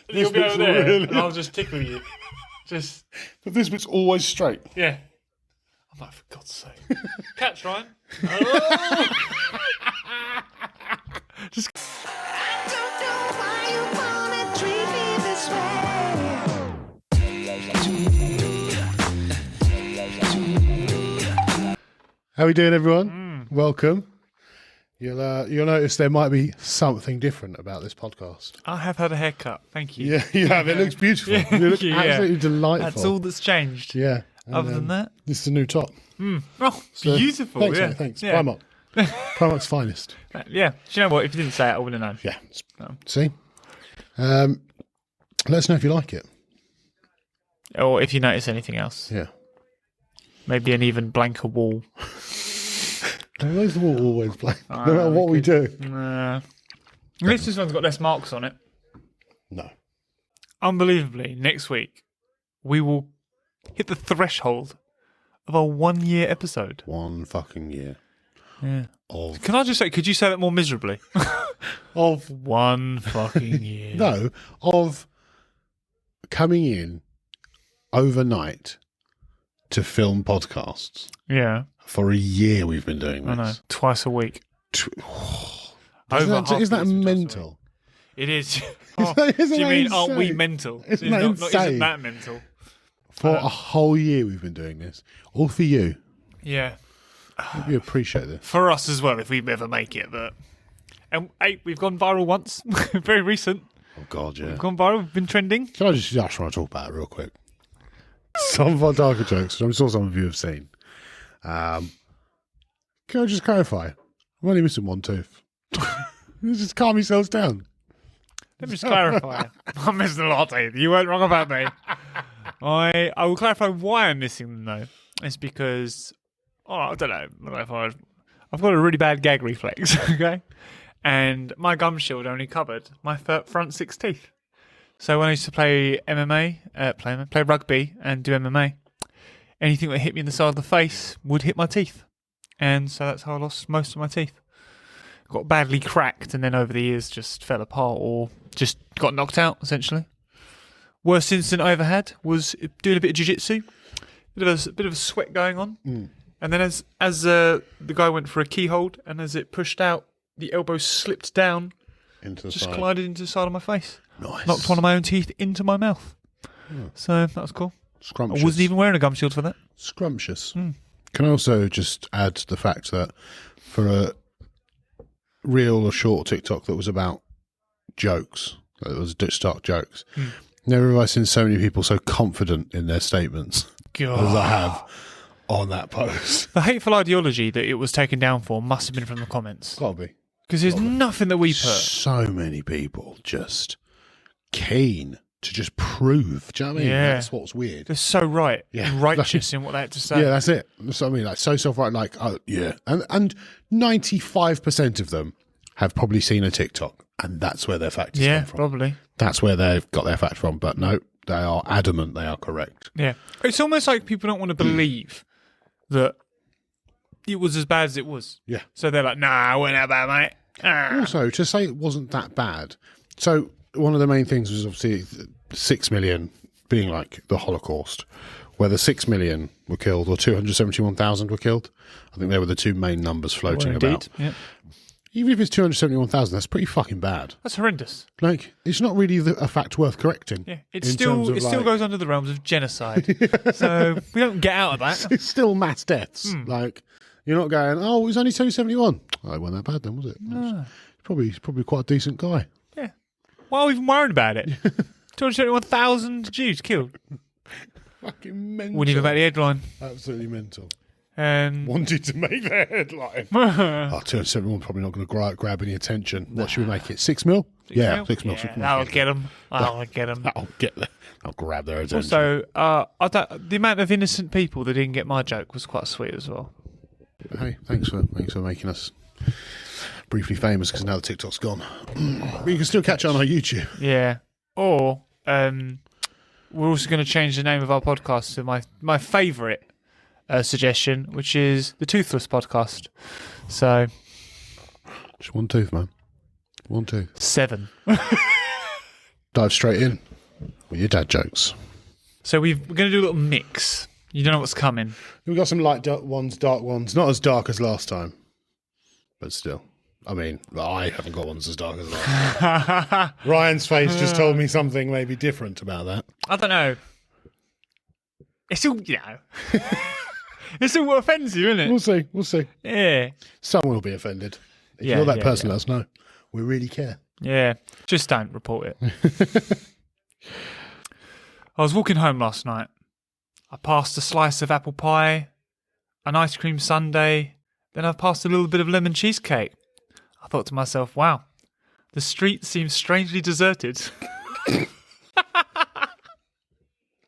You'll be over there, really... and I'll just tickle you. Just. But this bit's always straight. Yeah. I'm like, for God's sake. Catch, Ryan. Oh! Just. I don't know why you wanna treat me this way. How we doing, everyone? Welcome. You'll notice there might be something different about this podcast. I have had a haircut. Thank you. Yeah, you have. It looks beautiful. Yeah, you look thank you, absolutely yeah. delightful. That's all that's changed. Yeah. And, Other than that, this is a new top. Oh, So, beautiful. Thanks, yeah. mate, thanks. Yeah. Primark. Primark's finest. Yeah. Do you know what? If you didn't say it, I wouldn't have known. Yeah. No. See? Let us know if you like it. Or if you notice anything else. Yeah. Maybe an even blanker wall. Why is the wall always blank? No matter what we do. At least this one's got less marks on it. No. Unbelievably, next week, we will hit the threshold of our 1 year episode. 1 fucking year. Yeah. Of Can I just say, could you say that more miserably? of 1 fucking year. no, of coming in overnight to film podcasts. Yeah. For a year we've been doing this. I know. Twice a week. Is that mental? It is. Isn't Do that you mean, insane? aren't we mental? Isn't that insane? Isn't that mental? For a whole year we've been doing this. All for you. Yeah. We appreciate this. For us as well, if we ever make it. And hey, we've gone viral once. Very recent. Oh, God, yeah. We've gone viral. We've been trending. Can I just want to talk about it real quick? Some of our darker jokes, which I'm sure some of you have seen. Can I just clarify? I'm only missing one tooth. Just calm yourselves down. Let me just clarify. I'm missing a lot, Dave. You weren't wrong about me. I will clarify why I'm missing them, though. It's because, I don't know. I've got a really bad gag reflex, okay? And my gum shield only covered my front 6 teeth. So when I used to play MMA, play rugby and do MMA, anything that hit me in the side of the face would hit my teeth. And so that's how I lost most of my teeth. Got badly cracked and then over the years just fell apart or just got knocked out, essentially. Worst incident I ever had was doing a bit of jiu-jitsu. Bit of a sweat going on. Mm. And then as the guy went for a key hold and as it pushed out, the elbow slipped down, into the just side. collided into the side of my face. Nice. Knocked one of my own teeth into my mouth. Yeah. So that was cool. Scrumptious. I wasn't even wearing a gum shield for that. Scrumptious. Mm. Can I also just add the fact that for a reel or short TikTok that was about jokes, that was stock jokes, never have I seen so many people so confident in their statements as I have on that post. The hateful ideology that it was taken down for must have been from the comments. Gotta be. Because there's nothing that we put. So many people just keen to just prove. Do you know what I mean? Yeah. That's what's weird. They're so right and righteous in what they had to say. Yeah, that's it. That's what I mean. Like so self-right, like, oh, yeah. And 95% of them have probably seen a TikTok, and that's where their facts come from. Probably. That's where they've got their fact from. But no, they are adamant they are correct. Yeah. It's almost like people don't want to believe that it was as bad as it was. Yeah. So they're like, nah, it wasn't that bad, mate. Ah. Also, to say it wasn't that bad. So one of the main things was obviously 6 million being like the Holocaust. Whether 6 million were killed or 271,000 were killed. I think they were the two main numbers floating about. Yeah. Even if it's 271,000, that's pretty fucking bad. That's horrendous. Like, it's not really a fact worth correcting. Yeah. It still goes under the realms of genocide. So we don't get out of that. It's still mass deaths. Like, you're not going, oh, it was only 271. Oh, it wasn't that bad then, was it? No. He's probably quite a decent guy. Yeah. Why are we even worrying about it? 271,000 Jews killed. Fucking mental. Wouldn't even make the headline. Absolutely mental. And wanted to make their headline. 271 probably not going to grab any attention. What should we make it? 6 mil? 6 mil. 6 mil. That'll get them. That'll get them. I'll grab their attention. Also, the amount of innocent people that didn't get my joke was quite sweet as well. Hey, thanks for making us briefly famous because now the TikTok's gone. But you can still catch it on our YouTube. Yeah. Or we're also going to change the name of our podcast to my favourite suggestion, which is the Toothless Podcast. So, just one tooth, man. One tooth. 7. dive straight in with your dad jokes. So we're going to do a little mix. You don't know what's coming. We've got some light dark ones. Not as dark as last time, but still. I mean, I haven't got ones as dark as last time. Ryan's face just told me something maybe different about that. I don't know. It's all, it's all what offends you, isn't it? We'll see. Yeah. Someone will be offended. If Yeah, you're that yeah, person, yeah. let us know. We really care. Yeah. Just don't report it. I was walking home last night. I passed a slice of apple pie, an ice cream sundae, then I passed a little bit of lemon cheesecake. I thought to myself, wow, the street seems strangely deserted.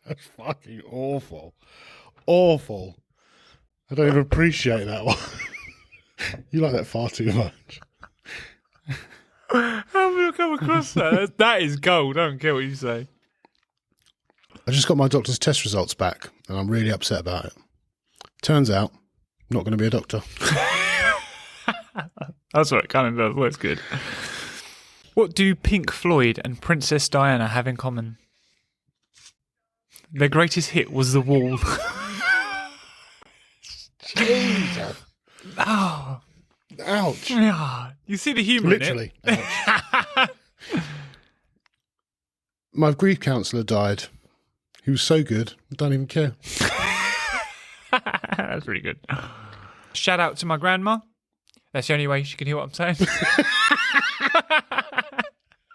That's fucking awful. Awful. I don't even appreciate that one. You like that far too much. How have you come across that? That is gold. I don't care what you say. I just got my doctor's test results back and I'm really upset about it. Turns out, I'm not going to be a doctor. That's what it kind of does. Well, it's good. What do Pink Floyd and Princess Diana have in common? Their greatest hit was The Wall. Jesus. Oh, Ouch. yeah. You see the humour Literally. in it? Ouch. My grief counsellor died. He was so good, I don't even care. That's pretty good. Shout out to my grandma. That's the only way she can hear what I'm saying.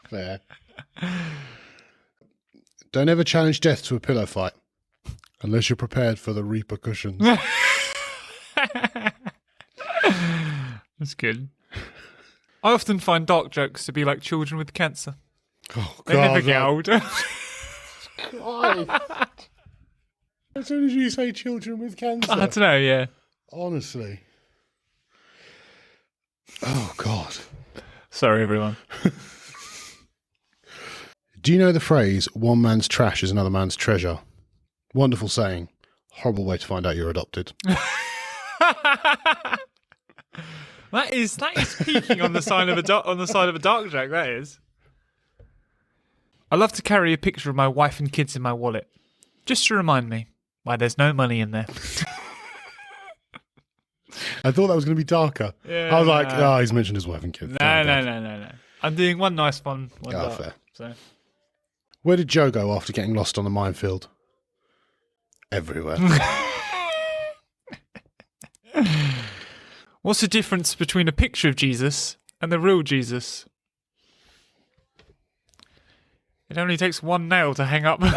Fair. Don't ever challenge death to a pillow fight unless you're prepared for the repercussions. That's good. I often find dark jokes to be like children with cancer. Oh, They never get no. older. As soon as you say children with cancer. I don't know, yeah. Honestly. Oh, God. Sorry, everyone. Do you know the phrase, one man's trash is another man's treasure? Wonderful saying. Horrible way to find out you're adopted. That is peaking on the side of a dark joke. That is. I love to carry a picture of my wife and kids in my wallet, just to remind me why there's no money in there. I thought that was going to be darker. Yeah, I was like, no. he's mentioned his wife and kids. No. I'm doing one nice one. One dark, fair. So. Where did Joe go after getting lost on the minefield? Everywhere. What's the difference between a picture of Jesus and the real Jesus? It only takes one nail to hang up a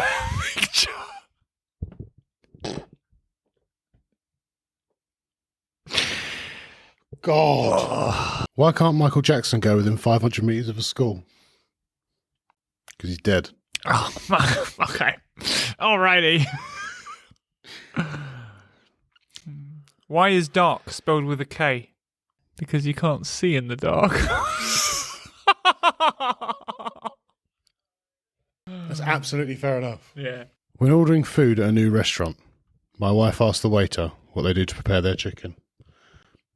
picture. God. Why can't Michael Jackson go within 500 metres of a school? Because he's dead. Oh, okay. Alrighty. Why is dark spelled with a K? Because you can't see in the dark. That's absolutely fair enough. Yeah. When ordering food at a new restaurant, my wife asked the waiter what they do to prepare their chicken.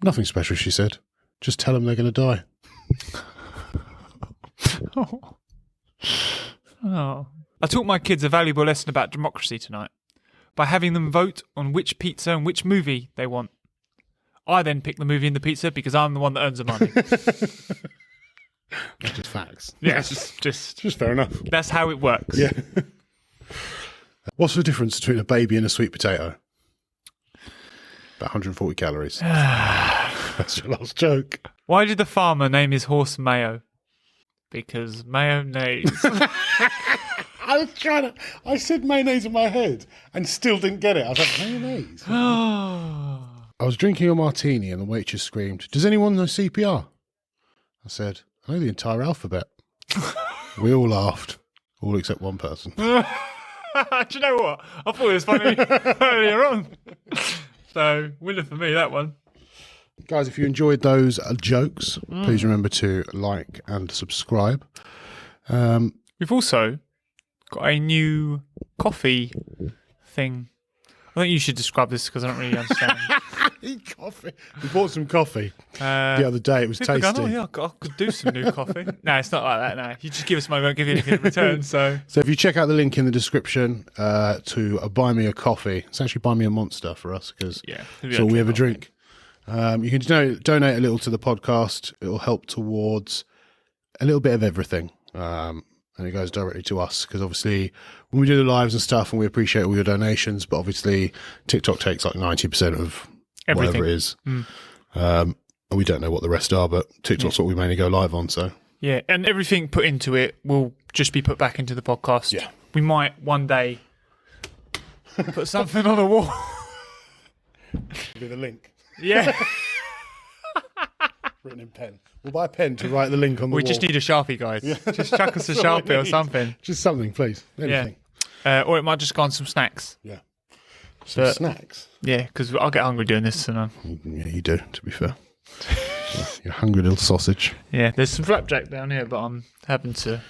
Nothing special, she said. Just tell them they're going to die. Oh. I taught my kids a valuable lesson about democracy tonight by having them vote on which pizza and which movie they want. I then pick the movie and the pizza because I'm the one that earns the money. That's just facts. Yeah, That's just fair enough. that's how it works. Yeah. What's the difference between a baby and a sweet potato? About 140 calories. That's your last joke. Why did the farmer name his horse Mayo? Because mayonnaise. I said mayonnaise in my head and still didn't get it. I was like, mayonnaise? I was drinking a martini and the waitress screamed, "Does anyone know CPR?" I said, "I know the entire alphabet." We all laughed, all except one person. Do you know what? I thought it was funny earlier on. So, winner for me, that one. Guys, if you enjoyed those jokes, please remember to like and subscribe. We've also got a new coffee thing. I think you should describe this because I don't really understand. Eat coffee. We bought some coffee the Uh, other day. It was people tasty. going, oh, yeah, I could do some new coffee. No, it's not like that. No, you just give us money, we won't give you anything in return. So So if you check out the link in the description to buy me a coffee, it's actually buy me a Monster for us because yeah, that's all we ever drink. You can donate a little to the podcast. It will help towards a little bit of everything. And it goes directly to us because obviously when we do the lives and stuff, and we appreciate all your donations, but obviously TikTok takes like 90% of Everything. whatever it is. And we don't know what the rest are, but TikTok's what we mainly go live on. So Yeah, and everything put into it will just be put back into the podcast. Yeah. We might one day put something on a wall. with a link Yeah. written in pen. We'll buy a pen to write the link on the We wall. just need a Sharpie, guys. Just chuck us a That's all we Sharpie or need. something. Just something, please. Anything. Or it might just go on some snacks. Yeah. Some But- snacks. Yeah, because I'll get hungry doing this. And Yeah, you do, to be fair. You're a hungry little sausage. yeah, there's some flapjack down here, but I'm having to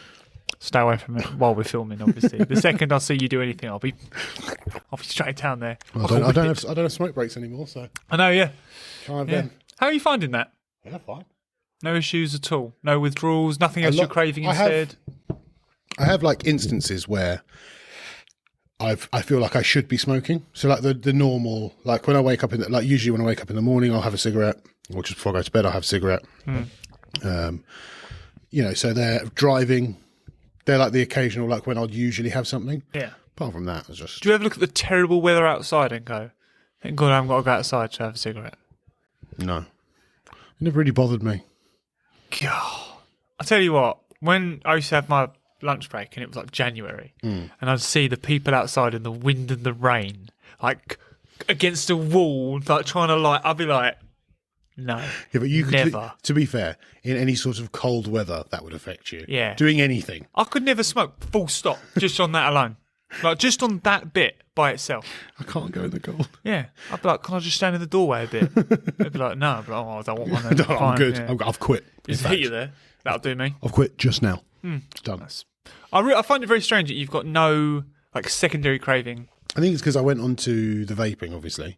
stay away from it while we're filming, obviously. The second I see you do anything, I'll be straight down there. I don't have smoke breaks anymore, so I know, yeah. can't have Yeah. them. How are you finding that? Yeah, fine. No issues at all? No withdrawals? Nothing else lot- you're craving I have- instead? I have like instances where I feel like I should be smoking. So like the normal, like when I wake up like usually when I wake up in the morning, I'll have a cigarette, or just before I go to bed, I'll have a cigarette. So they're driving. They're like the occasional, like when I'd usually have something. Yeah. Apart from that, it's just Do you ever look at the terrible weather outside and go, thank God I haven't got to go outside to have a cigarette? no. It never really bothered me. God. I tell you what, when I used to have my lunch break and it was like January, and I'd see the people outside in the wind and the rain, like against a wall, like trying to light, I'd be like, no, Yeah, but you could, never. to be fair, in any sort of cold weather, that would affect you. Yeah. Doing anything. I could never smoke, full stop, just on that alone. Like, just on that bit by itself. I can't go in the cold. Yeah. I'd be like, can I just stand in the doorway a bit? They'd be like, no. I'd be like, oh, I don't want one. Then. I'm Fine, good. yeah. I've quit. There's In fact, heater there. That'll do me. I've quit just now. It's done. I find it very strange that you've got no like secondary craving. I think it's because I went on to the vaping, obviously.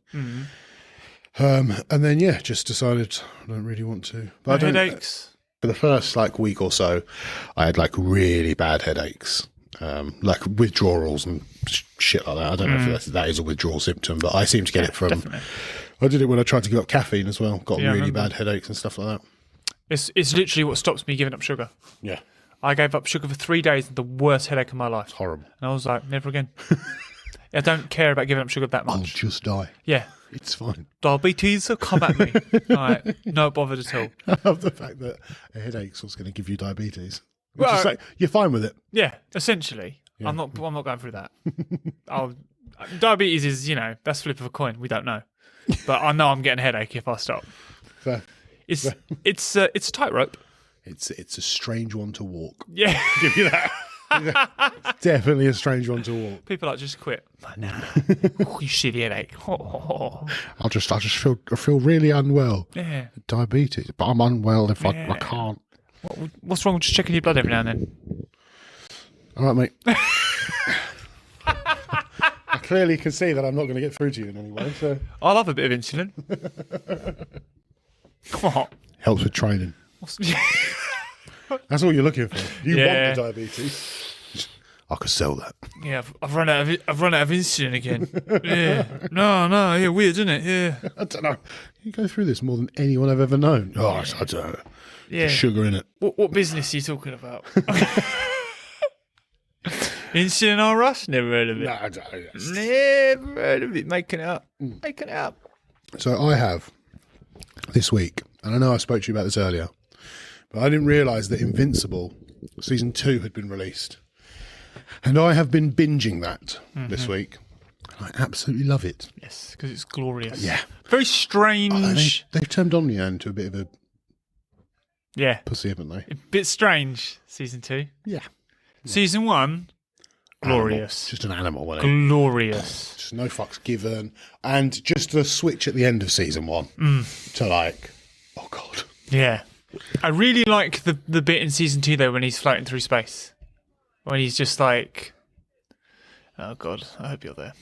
And then, just decided I don't really want to. But I don't, Headaches. for the first like week or so, I had like really bad headaches, like withdrawals and shit like that. I don't know if that is a withdrawal symptom, but I seem to get it from. Definitely. I did it when I tried to give up caffeine as well. Got Yeah, I really remember. bad headaches and stuff like that. It's literally what stops me giving up sugar. Yeah, I gave up sugar for 3 days, the worst headache of my life. horrible. And I was like, never again. I don't care about giving up sugar that I'll much. just die. Yeah. It's fine. Diabetes, come at me. Like, no bothered at all. I love the fact that a headache's what's going to give you diabetes. Well, Just like, you're fine with it. Yeah, essentially. Yeah. I'm not going through that. Diabetes is, that's flip of a coin. We don't know. But I know I'm getting a headache if I stop. Fair. It's a tightrope. It's a strange one to walk. Yeah. Give you that. Definitely a strange one to walk. People like just quit. Like, nah. Oh, you see the headache. Oh. I just feel really unwell. Yeah. Diabetes, but I'm unwell if I Yeah. can't. What's wrong with just checking your blood every now and then? All right, mate. I clearly can see that I'm not going to get through to you in any way. So I love a bit of insulin. What? helps with training. What's- That's all you're looking for. You Yeah. want the diabetes. I could sell that. Yeah, I've run out of insulin again. Yeah. No, yeah, weird, isn't it? Yeah. I don't know. You go through this more than anyone I've ever known. Oh, I don't know. Yeah. Sugar in it. What business are you talking about? Insulin R Us? Never heard of it. No, I don't know. Never heard of it. Making it up. Making it up. So I have this week, and I know I spoke to you about this earlier, but I didn't realise that Invincible season 2 had been released, and I have been binging that this week. And I absolutely love it. Yes, because it's glorious. Yeah. Very strange. They've turned Omnia into a bit of a Yeah. pussy, haven't they? A bit strange, season 2. Yeah. Season 1, glorious. Just an animal, wasn't it? Glorious. Just no fucks given, and just the switch at the end of season 1 to like, oh god. Yeah. I really like the bit in season 2 though when he's floating through space. When he's just like, oh god, I hope you're there.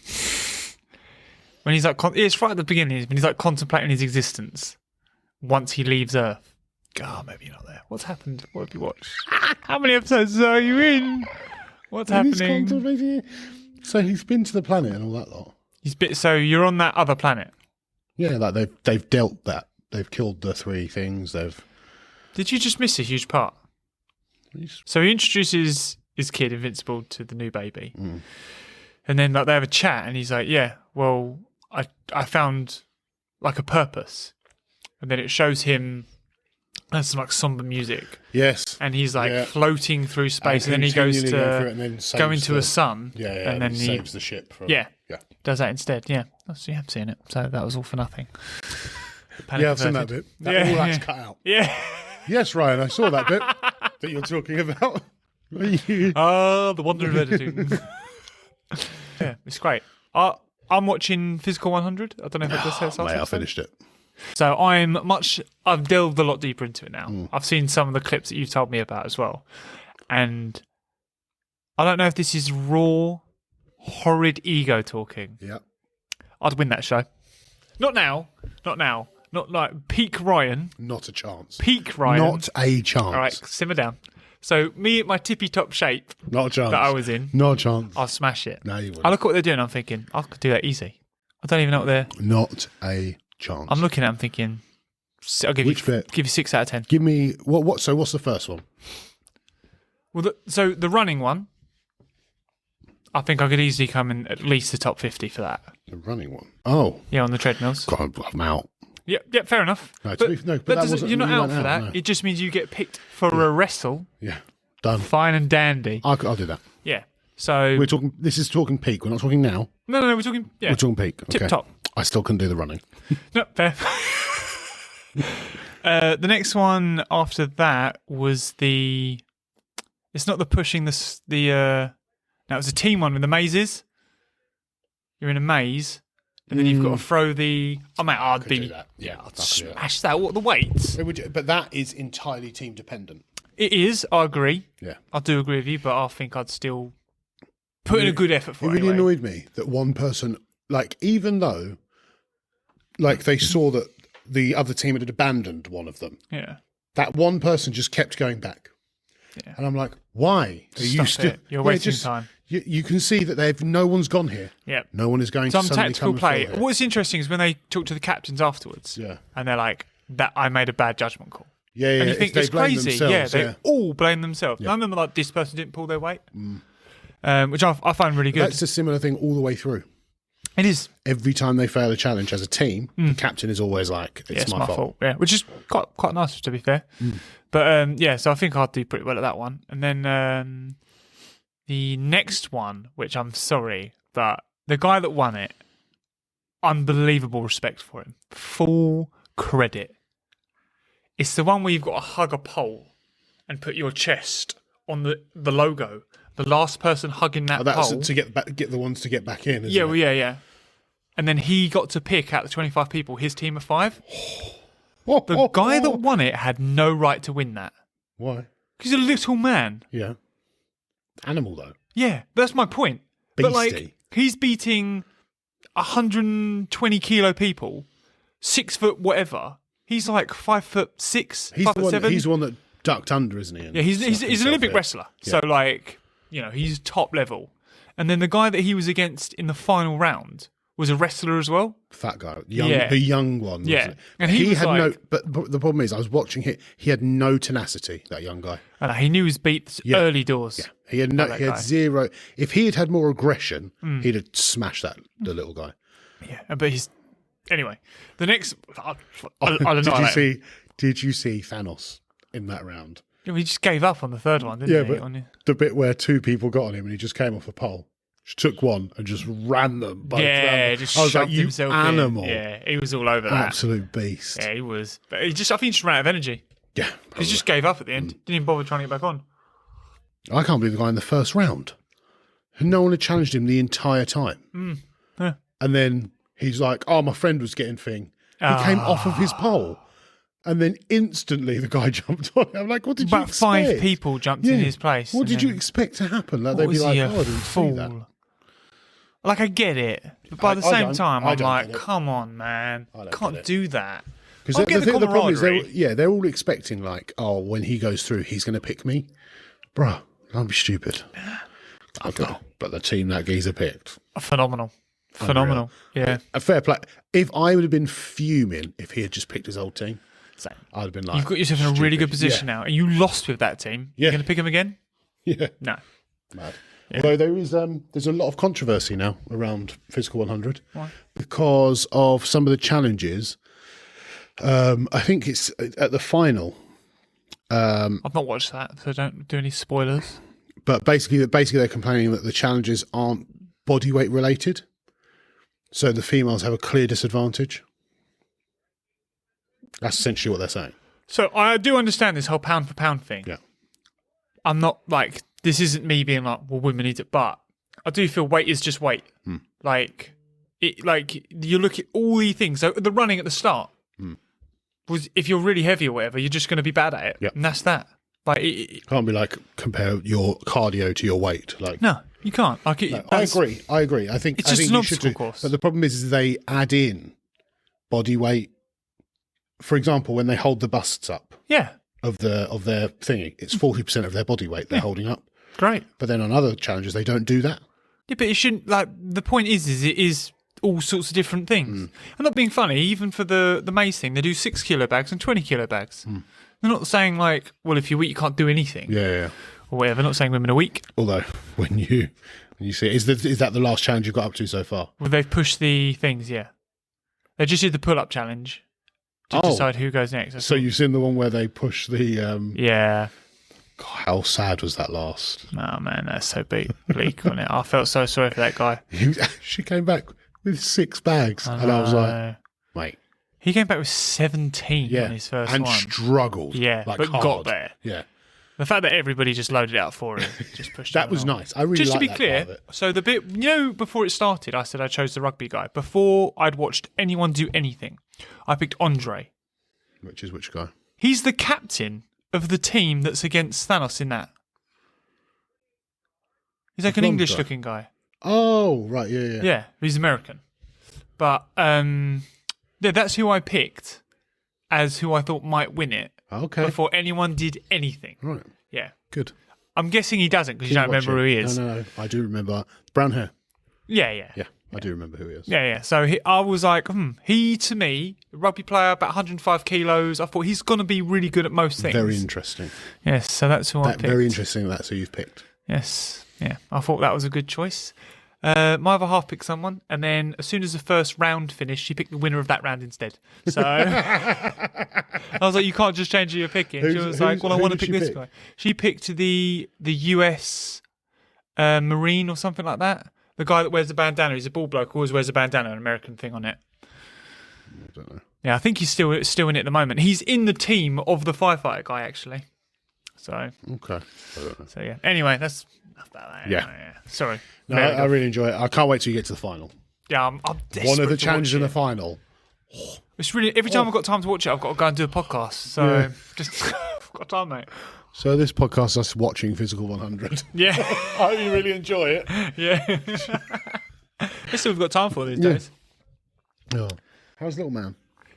When he's like, it's right at the beginning when he's like contemplating his existence once he leaves Earth. God, maybe you're not there. What's happened? What have you watched? How many episodes are you in? What's happening? So he's been to the planet and all that lot. So you're on that other planet. Yeah, like they've dealt that. They've killed the 3 things. Did you just miss a huge part? So he introduces his kid, Invincible, to the new baby. And then like they have a chat and he's like, yeah, well, I found like a purpose. And then it shows him there's some like somber music. Yes. And he's like floating through space and then he goes to go into a sun. Yeah, and then he saves the ship from does that instead. Yeah. So you have seen it. So that was all for nothing. Yeah, I've seen that bit. All that's cut out. Yeah. Yes, Ryan, I saw that bit that you're talking about. The wonder of editing. Yeah, it's great. I'm watching Physical 100. I don't know if I just said something. Mate, I finished it. So I've delved a lot deeper into it now. I've seen some of the clips that you've told me about as well. And I don't know if this is raw, horrid ego talking. Yeah. I'd win that show. Not now. Not like peak Ryan. Not a chance. Peak Ryan. Not a chance. All right, simmer down. So me at my tippy top shape Not a chance. that I was in, Not a chance. I'll smash it. No, you wouldn't. I look at what they're doing, I'm thinking, I could do that easy. I don't even know what they're... Not a chance. I'm looking at them thinking, I'll give Which bit? Give you 6 out of 10. Give me... What? So what's the first one? Well, so the running one, I think I could easily come in at least the top 50 for that. The running one. Oh. Yeah, on the treadmills. God, I'm out. Yeah, fair enough. No, but that doesn't- wasn't- you're not you out weren't for that. no. It just means you get picked for a wrestle. Yeah. Done. Fine and dandy. I'll do that. Yeah. So... We're talking... This is talking peak. We're not talking now. No, we're talking... Yeah. We're talking peak. Okay. Tip top. I still couldn't do the running. No, fair. The next one after that was the... It's not the pushing no, it was a team one with the mazes. You're in a maze, and then you've got to throw the... I'd do that. Yeah, I could do that. smash that. What, the weights? But that is entirely team dependent. It is, I agree. Yeah. I do agree with you, but I think I'd still put in a good effort for it. It really anyway. annoyed me that one person, like, even though, like, they saw that the other team had abandoned one of them, Yeah. that one person just kept going back. Yeah. And I'm like, why? Are you Stop still? it. You're wasting time. You can see that no one's gone here. Yeah. No one is going Some to suddenly tactical come play. and fill here. What's interesting is when they talk to the captains afterwards, Yeah. and they're like, "That I made a bad judgment call." Yeah, And you if think they it's blame crazy. themselves, They all blame themselves. None of them are like, this person didn't pull their weight, which I find really good. That's a similar thing all the way through. It is. Every time they fail a challenge as a team, the captain is always like, it's my fault. Yeah, which is quite nice, to be fair. But so I think I'd do pretty well at that one. And then the next one, which I'm sorry, but the guy that won it, unbelievable respect for him. Full credit. It's the one where you've got to hug a pole and put your chest on the logo. The last person hugging that That's pole. to get the ones to get back in, isn't Yeah, it? well, yeah. And then he got to pick out the 25 people, his team of 5. The guy that won it had no right to win that. Why? Because he's a little man. Yeah. Animal, though. Yeah, that's my point. Beastie. But, like, he's beating 120 kilo people, 6 foot whatever. He's like 5'6", He's 5'7". He's the one that ducked under, isn't he? Yeah, he's an Olympic wrestler. So, like, he's top level. And then the guy that he was against in the final round was a wrestler as well. Fat guy. Yeah. The young one. Yeah. Wasn't it? And he was had like- but the problem is, I was watching it, he had no tenacity, that young guy. And he knew his beats early doors. Yeah. He had that he had guy. zero. If he had had more aggression, he'd have smashed the little guy. Yeah, but he's... Anyway, the next... I don't know. Did you see Thanos in that round? Yeah, he just gave up on the third one, didn't Yeah, he? but the bit where 2 people got on him and he just came off a pole, just took one and just ran them. Both Yeah, around them. just I was shoved like, you himself animal. in. Yeah, he was all over that. Absolute beast. Yeah, he was. But I think he just ran out of energy. Yeah. He just gave up at the end. Didn't even bother trying to get back on. I can't believe the guy in the first round. No one had challenged him the entire time. Yeah. And then he's like, oh, my friend was getting thing. He came off of his pole. And then instantly the guy jumped on it. I'm like, what did you About expect? 5 people jumped in his place. What and did you then- expect to happen? Like, What they'd be was like, he, oh, a I didn't see that. fool? Like, I get it. But by the I same don't. time, I I'm don't like, get it. come on, man. I don't Can't get it. do that. Because I get the the problem is, camaraderie. they're all expecting like, oh, when he goes through, he's going to pick me. Bruh, don't be stupid. Okay. But the team that geezer picked, Phenomenal. Yeah. a fair play. If I would have been fuming if he had just picked his old team, Same. I'd have been like, You've got yourself in a really stupid. good position now. And you lost with that team. Yeah. You're going to pick him again? Yeah, No. mad. Although there's a lot of controversy now around Physical 100 Why? because of some of the challenges. I think it's at the final, I've not watched that, so don't do any spoilers. but basically they're complaining that the challenges aren't bodyweight related, so the females have a clear disadvantage. That's essentially what they're saying. So I do understand this whole pound for pound thing. Yeah. I'm not like, this isn't me being like, well, women need it, but I do feel weight is just weight. Like you look at all the things. So the running at the start was, if you're really heavy or whatever, you're just going to be bad at it. Yeah. And that's that. Like, Can't be like compare your cardio to your weight. Like, no, you can't. Like, I agree. I think It's I just think an you should obstacle do. course. But the problem is they add in body weight. For example, when they hold the busts up Yeah, of their thingy, it's 40% of their body weight they're holding up. great. But then on other challenges, they don't do that. Yeah, but it shouldn't, like, the point is it is all sorts of different things. I'm not being funny, even for the maze thing, they do 6 kilo bags and 20 kilo bags. They're not saying like, well, if you're weak, you can't do anything. Yeah. Or whatever. They're not saying women are weak. Although when you see it, is that the last challenge you've got up to so far? Well, they've pushed the things, yeah. They just did the pull-up challenge to decide who goes next. That's So all. you've seen the one where they push the. Yeah. God, how sad was that last? Oh, man, that's so bleak, wasn't it? I felt so sorry for that guy. She came back with 6 bags, and I was like, mate. He came back with 17 Yeah, on his first and one. struggled. Yeah, like but hard. got there. Yeah, The fact that everybody just loaded it out for him, just pushed that him was along. nice. I really Just to liked be that clear, part of it. so the bit, before it started, I said I chose the rugby guy. Before I'd watched anyone do anything, I picked Andre. Which is which guy? He's the captain of the team that's against Thanos in that. He's like The an blonde English-looking guy. Oh, right, yeah. Yeah, he's American. But yeah, that's who I picked as who I thought might win it Okay, before anyone did anything. right, Yeah. good. I'm guessing he doesn't because you don't remember who he is. No, I do remember. Brown hair. Yeah. Yeah, I do remember who he is. Yeah. So I was like, he to me, rugby player, about 105 kilos. I thought he's going to be really good at most things. Very interesting. Yes, so that's who I picked. Very interesting. That's who you've picked. Yes, yeah. I thought that was a good choice. My other half picked someone, and then as soon as the first round finished, she picked the winner of that round instead. So I was like, you can't just change who you're picking. She was like, well, I who want to did pick she this pick? guy. She picked the US Marine or something like that. The guy that wears the bandana. He's a bald bloke, always wears a bandana, an American thing on it. I don't know. Yeah, I think he's still in it at the moment. He's in the team of the firefighter guy, actually. So Okay. I don't know. yeah. Anyway, that's enough about that. Yeah. Anyway, Sorry. No, There we I go. really enjoy it. I can't wait till you get to the final. Yeah, I'm desperate One of the to challenges in watch the it. final. It's really every time I've got time to watch it, I've got to go and do a podcast. So Yeah. just I've got time, mate. So this podcast is us watching Physical 100. Yeah, I hope you really enjoy it. yeah. That's what we've got time for these Yeah. days. Oh. How's little man?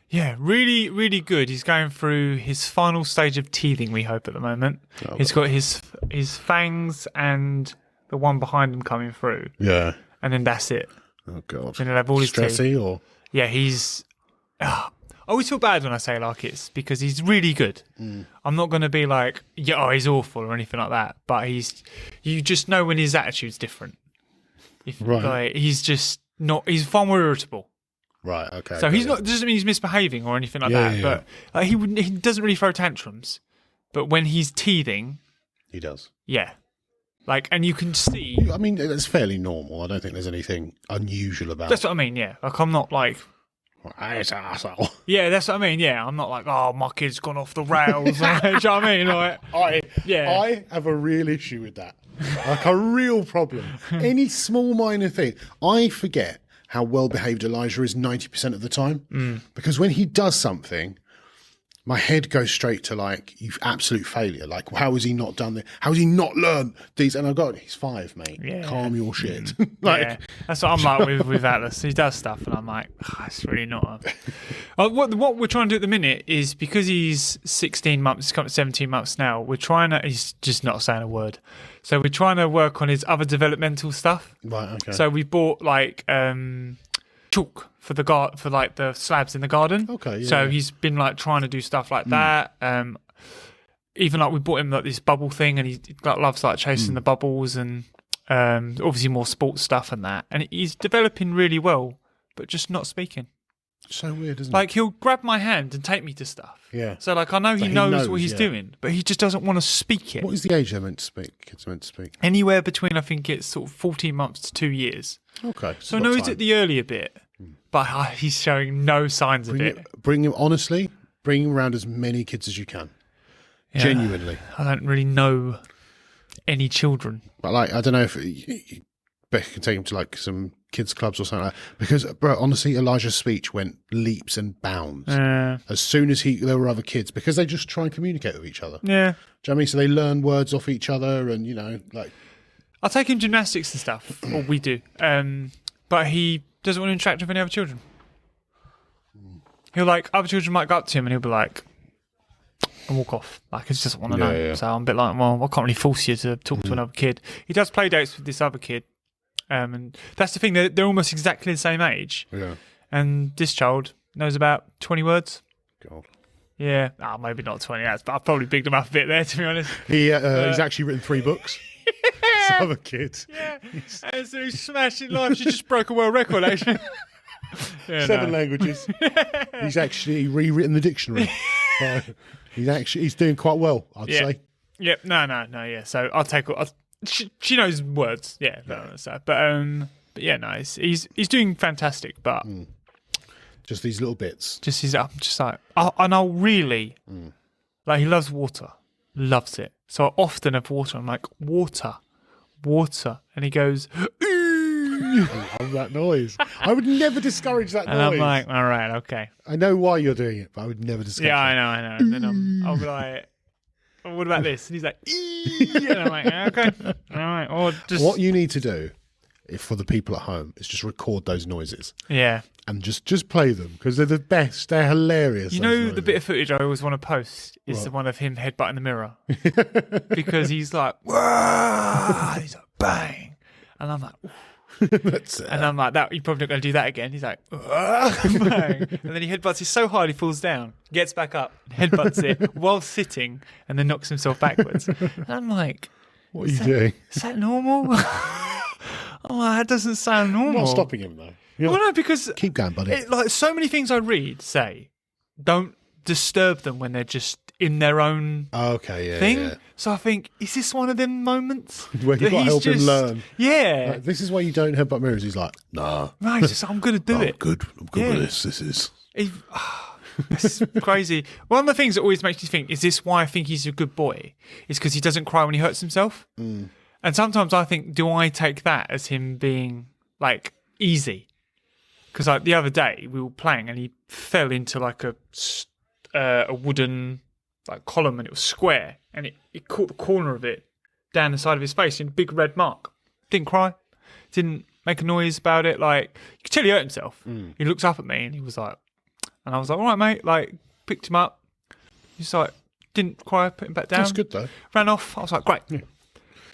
Yeah, really, really good. He's going through his final stage of teething. We hope at the moment. Oh, He's got his fangs and the one behind him coming through, Yeah. and then that's it. Oh god. Then he'll have all his teeth. Stressy or Yeah, he's. I always feel bad when I say like it's because he's really good. I'm not going to be like, he's awful or anything like that. But you just know when his attitude's different. Right. Like, he's just not. He's far more irritable. right? Okay. So he's got not. Doesn't mean he's misbehaving or anything like Yeah, that. yeah, But like, he doesn't really throw tantrums. But when he's teething, it. He does. yeah, like, and you can see. I mean, that's fairly normal. I don't think there's anything unusual about. That's what I mean. Yeah, like I'm not like. It's an arsehole. Yeah, that's what I mean. Yeah, I'm not like, oh, my kid's gone off the rails. Like, do you know what I mean? Like, I have a real issue with that. Like a real problem. Any small minor thing. I forget how well behaved Elijah is 90% of the time. Because when he does something, my head goes straight to like, you absolute failure. Like, how has he not done this? How has he not learned these? And I go, he's 5, mate. Yeah. Calm your shit. Yeah. That's what I'm like with Atlas. He does stuff, and I'm like, it's really not. What we're trying to do at the minute is, because he's 16 months, he's come to 17 months now. We're trying to. He's just not saying a word. So we're trying to work on his other developmental stuff. Right. Okay. So we bought like chalk for the slabs in the garden. Okay. Yeah. So he's been like trying to do stuff like that. Even like we bought him like this bubble thing, and he like, loves like chasing the bubbles, and obviously more sports stuff and that. And he's developing really well, but just not speaking. So weird, isn't Like he'll grab my hand and take me to stuff. Yeah. So like I know he he knows knows, what he's yeah. doing, but he just doesn't want to speak it. What is the age they're meant to speak? Kids are meant to speak. Anywhere between, I think it's sort of 14 months to 2 years. Okay. So I know he's at the earlier bit, but he's showing no signs of it. Bring him around as many kids as you can. Yeah. Genuinely. I don't really know any children. But like, I don't know if Becca can take him to like some kids clubs or something like that. Because, bro, honestly, Elijah's speech went leaps and bounds. As soon as there were other kids, because they just try and communicate with each other. Yeah. Do you know what I mean? So they learn words off each other, and, you know, like... I'll take him gymnastics and stuff, or we do. But he doesn't want to interact with any other children. He'll like, other children might go up to him and he'll be like, and walk off. Like, he just doesn't want to know. Yeah. So I'm a bit like, well, I can't really force you to talk to another kid. He does play dates with this other kid. And that's the thing, they're almost exactly the same age. Yeah. And this child knows about 20 words. God. Yeah. Maybe not 20 words, but I've probably bigged him up a bit there, to be honest. He's actually written 3 books. This other kid. Yeah. And so he's smashing life. She just broke a world record, actually. Yeah, 7 languages. He's actually rewritten the dictionary. He's doing quite well, I'd say. Yep. No. Yeah. So I'll take. She knows words. Yeah. But yeah. No. He's doing fantastic. But Just these little bits. just like, and I'll really like. He loves water. Loves it. So I often have water. I'm like, water, and he goes. I love that noise. I would never discourage that And noise. I'm like, all right, okay. I know why you're doing it, but I would never discourage Yeah, it. I know. And then I'll be like, well, what about this? And he's like, and I'm like, okay, all right. Or just What you need to do, for the people at home, is just record those noises yeah. and just play them, because they're the best. They're hilarious. You those know, noises. the bit of footage I always want to post is the one of him headbutting the mirror because he's like, "Wah!" He's like, bang, and I'm like. Oof. That's it. And I'm like, that you're probably not going to do that again. He's like, bang. And then he headbutts it so hard he falls down, gets back up, headbutts it while sitting, and then knocks himself backwards. And I'm like, What are you doing? is that normal? Oh, that doesn't sound I'm normal. not stopping him, though. You're Well, no, because keep going, buddy. like so many things I read say, don't disturb them when they're just in their own Okay, yeah. thing. Yeah. So I think, is this one of them moments Where you've that got to he's help him just- learn. Yeah, Like, this is why you don't headbutt mirrors. He's like, nah. right. Just, I'm going to do it. I'm good Yeah. with this. This is. This is crazy. One of the things that always makes me think, is this why I think he's a good boy? Is because he doesn't cry when he hurts himself. And sometimes I think, do I take that as him being like easy? Because like the other day we were playing and he fell into like a wooden like column, and it was square, and it caught the corner of it down the side of his face in a big red mark. Didn't cry, didn't make a noise about it. Like, you could tell he hurt himself. He looks up at me and he was like, and I was like, all right, mate. Like, picked him up. He's like, didn't cry, put him back down. That's good, though. Ran off. I was like, great.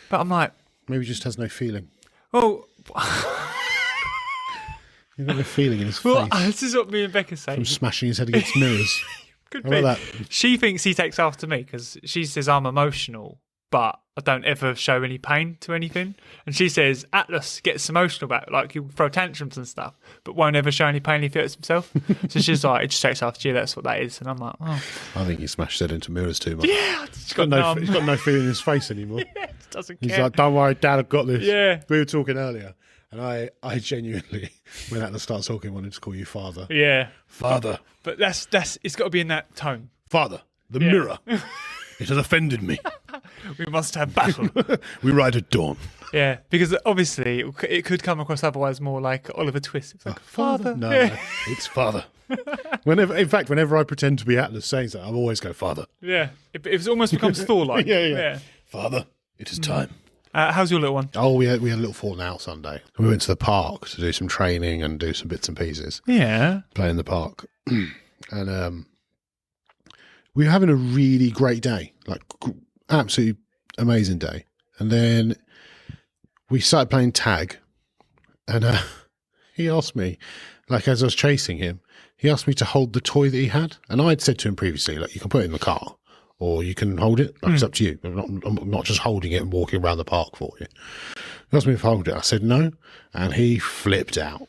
But I'm like, Maybe he just has no feeling. oh, He's got no feeling in his well, face. this is what me and Becca say. From smashing his head against mirrors. Could How be. about She thinks he takes after me because she says I'm emotional, but I don't ever show any pain to anything. And she says Atlas gets emotional about it, like he'll throw tantrums and stuff, but won't ever show any pain if he hurts himself. So she's like, it just takes after you. That's what that is. And I'm like, oh, I think he smashed his head into mirrors too much. yeah, it's He's got no feeling in his face anymore. Yeah, it doesn't He's care. like, don't worry, Dad, I've got this. Yeah. We were talking earlier, and I genuinely, when Atlas starts talking, wanted to call you father. Yeah, Father. but that's it's got to be in that tone. Father, the Yeah. mirror. It has offended me. We must have battle. We ride at dawn. Yeah, because obviously it could come across otherwise more like Oliver Twist. It's like, father. No, Yeah. no, it's father. Whenever I pretend to be Atlas saying that, I always go father. Yeah. It almost becomes Thor-like. Yeah. Father, it is time. How's your little one? Oh, we had a little falling out Sunday. We went to the park to do some training and do some bits and pieces. Yeah. Play in the park. And we were having a really great day, like absolutely amazing day. And then we started playing tag, and he asked me, like as I was chasing him, he asked me to hold the toy that he had. And I had said to him previously, like, you can put it in the car or you can hold it. Like, it's up to you. I'm not just holding it and walking around the park for you. He asked me to hold it. I said no. And he flipped out.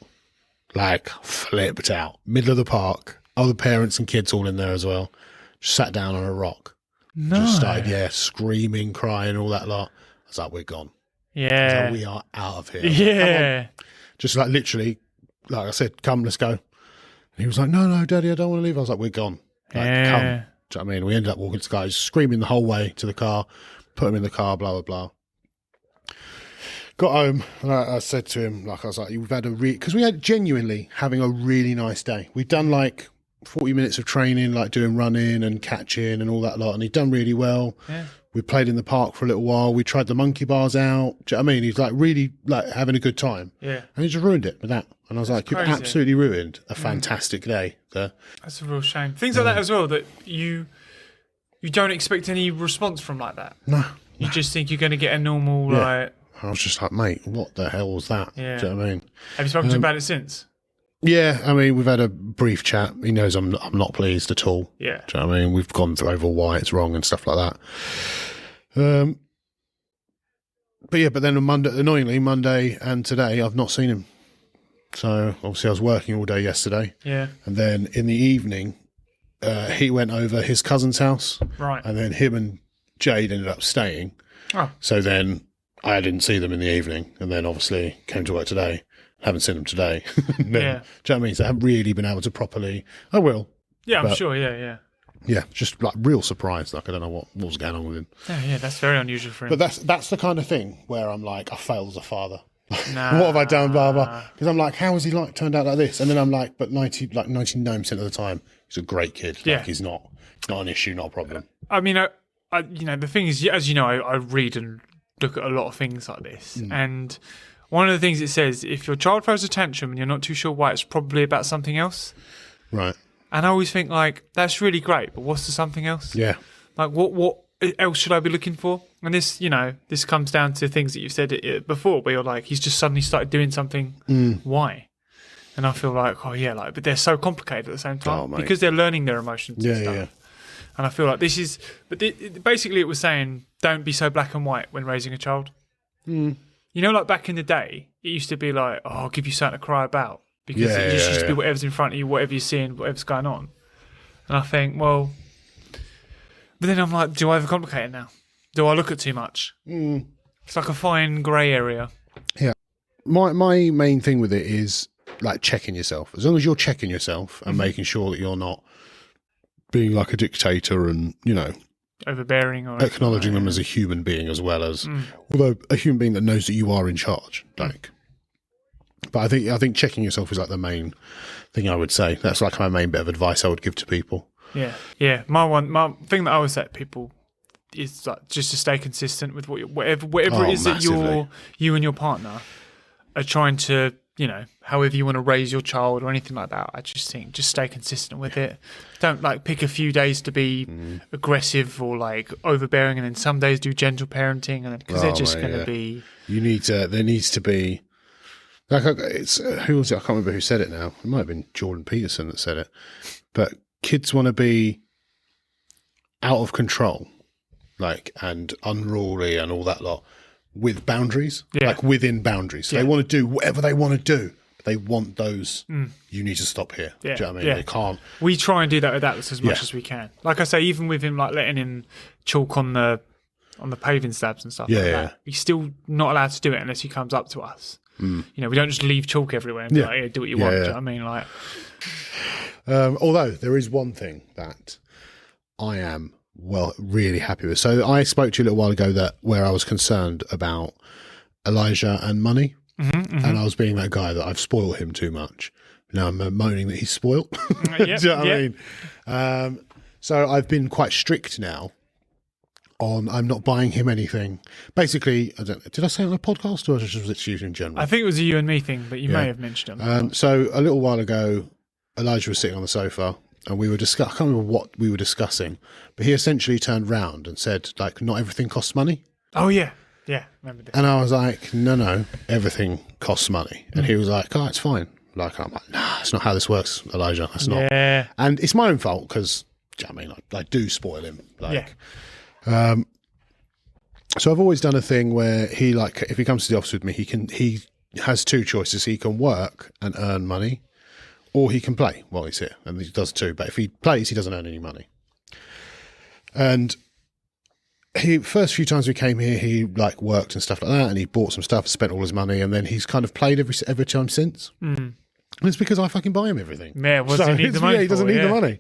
Like, flipped out. Middle of the park. Other parents and kids all in there as well. Just sat down on a rock. No. Just started, screaming, crying, all that lot. I was like, we're gone. I was Yeah. like, we are out of here. Yeah. Just like literally, like I said, come, let's go. And he was like, no, Daddy, I don't want to leave. I was like, we're gone. Like, Yeah. come. Do you know what I mean? We ended up walking to the guys, screaming the whole way to the car, put him in the car, blah, blah, blah. Got home, and I said to him, like, I was like, we've had because we had genuinely having a really nice day. We'd done like 40 minutes of training, like doing running and catching and all that lot, and he'd done really well. Yeah. We played in the park for a little while. We tried the monkey bars out. Do you know what I mean? He's like really like having a good time. Yeah. And he just ruined it with that. And I was like, you've crazy. absolutely ruined a fantastic day there. That's a real shame. Things like that as well, that you don't expect any response from like that. No. You just think you're going to get a normal, like... I was just like, mate, what the hell was that? Yeah. Do you know what I mean? Have you spoken to him about it since? Yeah, I mean, we've had a brief chat. He knows I'm not pleased at all. Yeah. Do you know what I mean? We've gone through over why it's wrong and stuff like that. But then on Monday, annoyingly, Monday and today, I've not seen him. So obviously I was working all day yesterday. Yeah. And then in the evening, he went over his cousin's house. Right. And then him and Jade ended up staying. Oh. So then I didn't see them in the evening. And then obviously came to work today. Haven't seen them today. Yeah. Do you know what I mean? So I haven't really been able to properly... I will. Yeah, I'm But- sure. Yeah. Yeah, just like real surprised. Like I don't know what was going on with him. Yeah, that's very unusual for him. But that's the kind of thing where I'm like, I failed as a father. Nah. What have I done? Blah blah. Because I'm like, how has he like turned out like this? And then I'm like, but 99% of the time, he's a great kid. Yeah. Like he's not an issue, not a problem. I mean, I the thing is, as you know, I read and look at a lot of things like this. And one of the things it says, if your child throws a tantrum and you're not too sure why, it's probably about something else. Right. And I always think, like, that's really great, but what's the something else? Yeah. Like, what else should I be looking for? And this, this comes down to things that you've said before, where you're like, he's just suddenly started doing something. Why? And I feel like, oh yeah, like, but they're so complicated at the same time Oh, mate. because they're learning their emotions. and stuff. Yeah. And I feel like this is, basically it was saying, don't be so black and white when raising a child. You know, like back in the day, it used to be like, oh, I'll give you something to cry about. Because it just used to be whatever's in front of you, whatever you're seeing, whatever's going on. And I think, well, but then I'm like, do I overcomplicate it now? Do I look at too much? It's like a fine grey area. Yeah. My main thing with it is like checking yourself. As long as you're checking yourself and making sure that you're not being like a dictator and, Overbearing or acknowledging them as a human being as well as, although a human being that knows that you are in charge. Like, but I think checking yourself is like the main thing I would say. That's like my main bit of advice I would give to people. Yeah. My thing that I always say to people is like just to stay consistent with whatever it is massively. that you and your partner are trying to, however you want to raise your child or anything like that. I just think just stay consistent with it. Don't like pick a few days to be aggressive or like overbearing, and then some days do gentle parenting, and because they're just going to be. There needs to be. Like it's who was it? I can't remember who said it now. It might have been Jordan Peterson that said it. But kids want to be out of control, like and unruly and all that lot, with boundaries, like within boundaries. So they want to do whatever they want to do. But they want those. You need to stop here. Do you know what I mean? They can't. We try and do that with Atlas as much as we can. Like I say, even with him, like letting him chalk on the paving slabs and stuff. That. He's still not allowed to do it unless he comes up to us. We don't just leave chalk everywhere and be like, do what you want. Do you know what I mean? Like, although there is one thing that I am really happy with. So I spoke to you a little while ago where I was concerned about Elijah and money. And I was being that guy that I've spoiled him too much. Now I'm moaning that he's spoiled. Do you know what I mean? So I've been quite strict now on I'm not buying him anything. Basically, did I say it on a podcast or was it you in general? I think it was a you and me thing, but you may have mentioned it. So a little while ago, Elijah was sitting on the sofa and we were I can't remember what we were discussing, but he essentially turned round and said, like, not everything costs money. Oh, yeah. Yeah, remember this. And I was like, no, everything costs money. And he was like, oh, it's fine. Like, I'm like, nah, that's not how this works, Elijah. That's not. Yeah. And it's my own fault because, I mean, I do spoil him. Like, so I've always done a thing where he, like, if he comes to the office with me, he has two choices. He can work and earn money, or he can play while he's here. And he does too. But if he plays, he doesn't earn any money. And first few times we came here, he like worked and stuff like that, and he bought some stuff, spent all his money, and then he's kind of played every time since. And it's because I fucking buy him everything. Yeah, what does he need the money he doesn't for? need the money.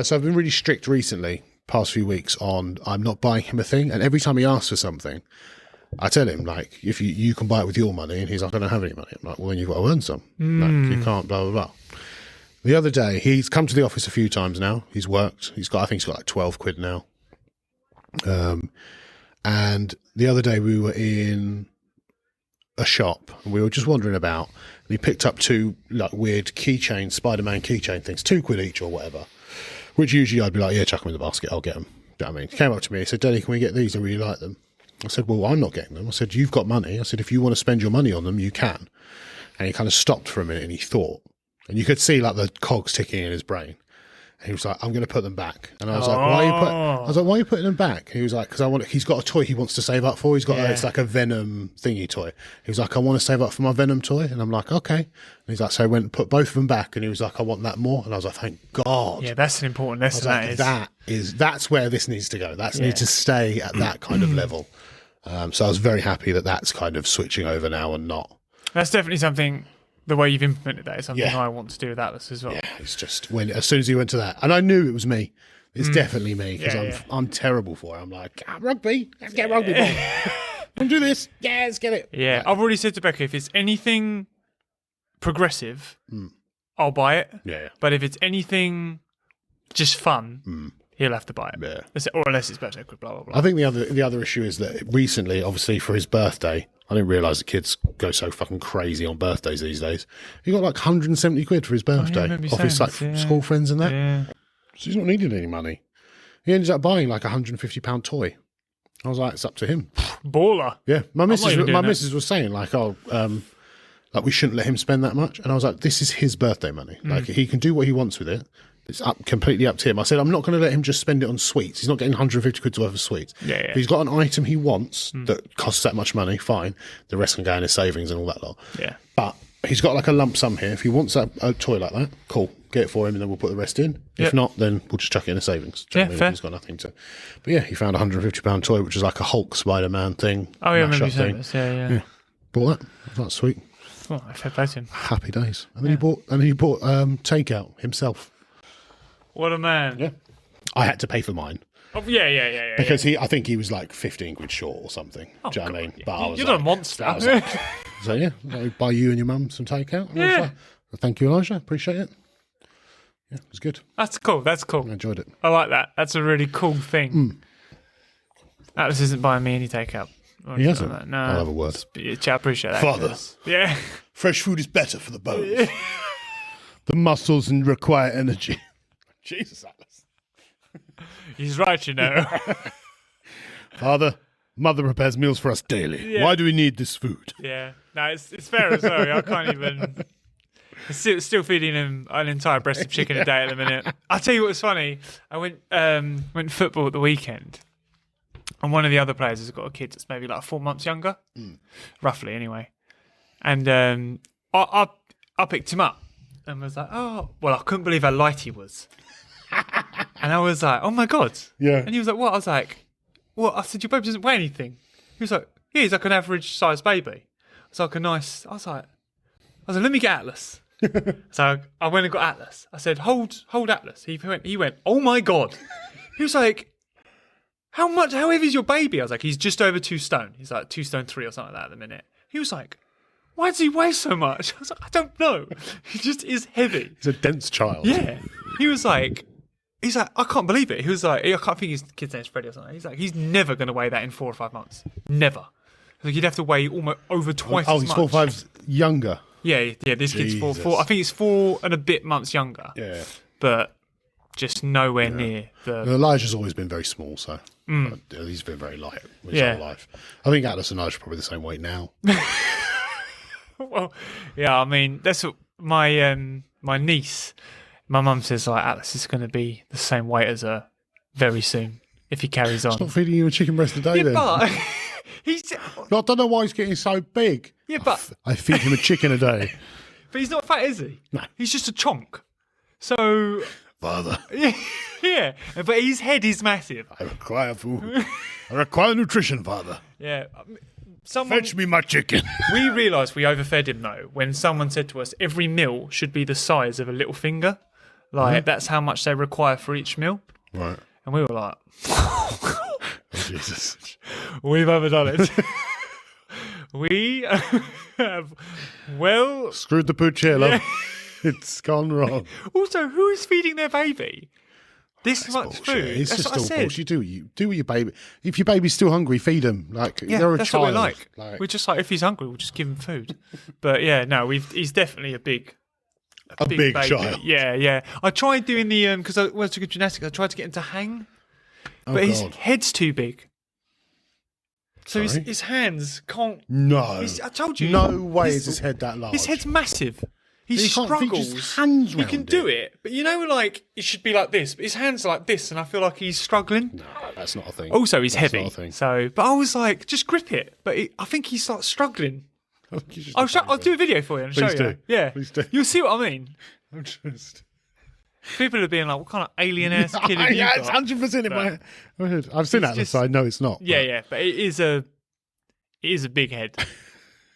So I've been really strict recently, past few weeks, on I'm not buying him a thing. And every time he asks for something, I tell him, like, if you can buy it with your money, and he's like, I don't have any money. I'm like, well, then you've got to earn some. Like, you can't, blah, blah, blah. The other day, he's come to the office a few times now. He's worked. I think he's got like 12 quid now. And the other day we were in a shop and we were just wandering about and he picked up two like weird keychain, Spider-Man keychain things, 2 quid each or whatever, which usually I'd be like, yeah, chuck them in the basket, I'll get them. Do you know what I mean? He came up to me, he said, Denny, can we get these? I really like them. I said, well, I'm not getting them. I said, you've got money. I said, if you want to spend your money on them, you can. And he kind of stopped for a minute and he thought, and you could see like the cogs ticking in his brain. He was like, I'm going to put them back. And I was like, why are you putting them back? He was like, because he's got a toy he wants to save up for. He's got it's like a Venom thingy toy. He was like, I want to save up for my Venom toy. And I'm like, okay. And he's like, so I went and put both of them back. And he was like, I want that more. And I was like, thank God. Yeah, that's an important lesson. That's where this needs to go. That needs to stay at that kind of level. So I was very happy that that's kind of switching over now and not. That's definitely something. The way you've implemented that is something I want to do with Atlas as well. Yeah, it's just as soon as he went to that, and I knew it was me. It's definitely me because I'm terrible for it. I'm like, rugby, let's get rugby ball. Don't do this. Yeah, let's get it. Yeah, I've already said to Becca, if it's anything progressive, I'll buy it. Yeah. But if it's anything just fun, he'll have to buy it. Yeah. Or unless it's better, blah, blah, blah. I think the other issue is that recently, obviously for his birthday, I didn't realise the kids go so fucking crazy on birthdays these days. He got like 170 quid for his birthday off his like school friends and that. Yeah. So he's not needing any money. He ended up buying like £150 toy. I was like, it's up to him. Baller. Yeah, my missus was saying like, like we shouldn't let him spend that much, and I was like, this is his birthday money. Like he can do what he wants with it. It's completely up to him. I said, I'm not going to let him just spend it on sweets. He's not getting 150 quid worth of sweets. Yeah. If he's got an item he wants that costs that much money, fine. The rest can go in his savings and all that lot. Yeah. But he's got like a lump sum here. If he wants a toy like that, cool. Get it for him and then we'll put the rest in. If not, then we'll just chuck it in his savings. Yeah, fair. He's got nothing to. But yeah, he found a £150 toy, which is like a Hulk Spider-Man thing. Oh, yeah, I remember you mashup saying thing. this. Yeah. Bought that. That's sweet. Well, fair play to him. Happy days. And then he bought takeout himself. What a man. Yeah. I had to pay for mine. Oh, yeah. Because I think he was like 15 quid short or something. Do you know what I mean? But I was You're not a monster. I was like, so yeah, I'll buy you and your mum some takeout. And I was like, well, thank you, Elijah. Appreciate it. Yeah, it was good. That's cool. I enjoyed it. I like that. That's a really cool thing. Atlas isn't buying me any takeout. He hasn't? Like that. No. I'll have a word. I appreciate that. Father. Yeah. Fresh food is better for the bones. The muscles and require energy. Jesus, Atlas. He's right, you know. Father, mother prepares meals for us daily. Yeah. Why do we need this food? Yeah. No, it's fair as well. I can't even... Still feeding him an entire breast of chicken a day at the minute. I'll tell you what's funny. I went football at the weekend, and one of the other players has got a kid that's maybe like 4 months younger, roughly anyway. And I picked him up and was like, oh, well, I couldn't believe how light he was. And I was like, oh my God. Yeah. And he was like, what? I was like, what? I said, your baby doesn't weigh anything. He was like, yeah, he's like an average sized baby. It's like I was like, let me get Atlas. So I went and got Atlas. I said, hold Atlas. He went, oh my God. He was like, how heavy is your baby? I was like, he's just over 2 stone. He's like 2 stone 3 or something like that at the minute. He was like, why does he weigh so much? I was like, I don't know. He just is heavy. He's a dense child. Yeah. He's like, I can't believe it. He was like, I can't think his kid's name is Freddie or something. He's like, he's never going to weigh that in 4 or 5 months. Never. Like, you'd have to weigh almost over twice as he's much. 4 or 5 younger. Yeah, this kid's four. I think he's 4 and a bit months younger. Yeah. But just nowhere near the... Elijah's always been very small, so he's been very light his whole life. I think Atlas and Elijah are probably the same weight now. Well, yeah, I mean, that's what my niece... My mum says, like, Atlas is going to be the same weight as her very soon if he carries on. Stop feeding you a chicken breast a day, then. But he's... I don't know why he's getting so big. Yeah, but... I feed him a chicken a day. But he's not fat, is he? No. He's just a chonk. So... Father. Yeah, but his head is massive. I require food. I require nutrition, Father. Yeah. Fetch me my chicken. We realised we overfed him, though, when someone said to us, every meal should be the size of a little finger. Like, that's how much they require for each meal. Right. And we were like... Oh, Jesus. We've overdone it. We have, well... Screwed the pooch here, love. It's gone wrong. Also, who is feeding their baby this much Bullshit. food? It's That's just what I all said. bullshit. You do with your baby. If your baby's still hungry, feed him. Like, Yeah, they're a that's child. what we're like. We're just like, if he's hungry, we'll just give him food. But yeah, no, he's definitely a big big baby. child. Yeah. I tried doing the because I went to good gymnastics. I tried to get him to hang, but his God. head's too big. So Sorry? his hands can't. No. I told you. No way is his head that large. His head's massive. He He can't reach struggles. his hands He can round do it. it, but you know, like it should be like this. But his hands are like this, and I feel like he's struggling. No, that's not a thing. Also, he's That's heavy. not a thing. So, but I was like, just grip it. But I think he's like struggling. You're just I'll do a video for you and show Please you. do. Yeah, Please do. You'll see what I mean. I'm just... People are being like, "What kind of alien ass kid have you yeah, it's got?" 100% in my head. I've seen Atlas, just- so I know it's not. Yeah, but it is a big head.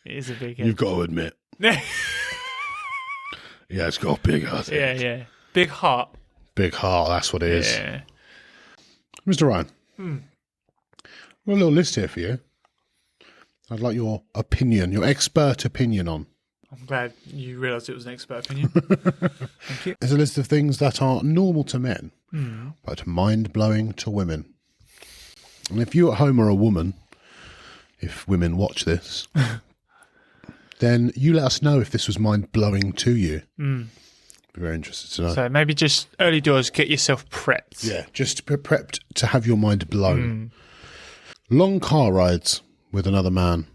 It is a big head. You've got to admit. Yeah, it's got a big heart. yeah, big heart. Big heart, that's what it is. Yeah. Mr. Ryan, got a little list here for you. I'd like your opinion, your expert opinion on. I'm glad you realised it was an expert opinion. Thank you. There's a list of things that are normal to men, but mind-blowing to women. And if you at home are a woman, if women watch this, then you let us know if this was mind-blowing to you. Be very interested to know. So maybe just early doors, get yourself prepped. Yeah, just prepped to have your mind blown. Long car rides with another man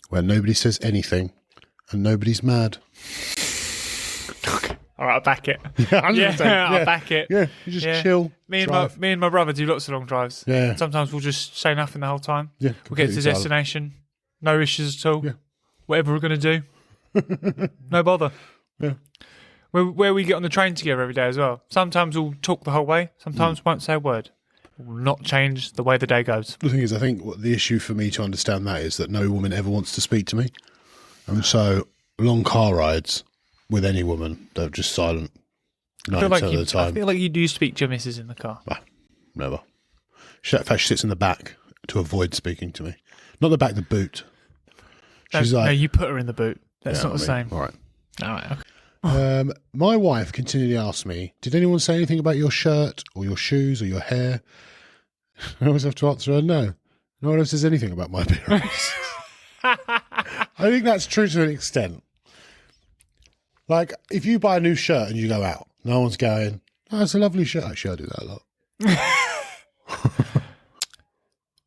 where nobody says anything and nobody's mad. Okay. All right, I'll back it. Yeah, 100%. I'll back it. Yeah, you just chill. Me drive. and my brother do lots of long drives. Yeah. Sometimes we'll just say nothing the whole time. Yeah, We'll get to completely the silent. destination. No issues at all. Yeah. Whatever we're going to do. No bother. Yeah. Where we get on the train together every day as well. Sometimes we'll talk the whole way. Sometimes won't say a word. Will not change the way the day goes. The thing is, I think what the issue for me to understand that is that no woman ever wants to speak to me. And so long car rides with any woman, they're just silent 90% of the I time. feel like you do speak to your missus in the car. Never. In fact, she sits in the back to avoid speaking to me. Not the back, the boot. She's No, like, you put her in the boot. That's yeah, not the same. All right. All right. Okay. My wife continually asks me, did anyone say anything about your shirt or your shoes or your hair? I always have to answer her, no. No one else says anything about my appearance. I think that's true to an extent. Like, if you buy a new shirt and you go out, no one's going, oh, it's a lovely shirt. Actually, I do that a lot.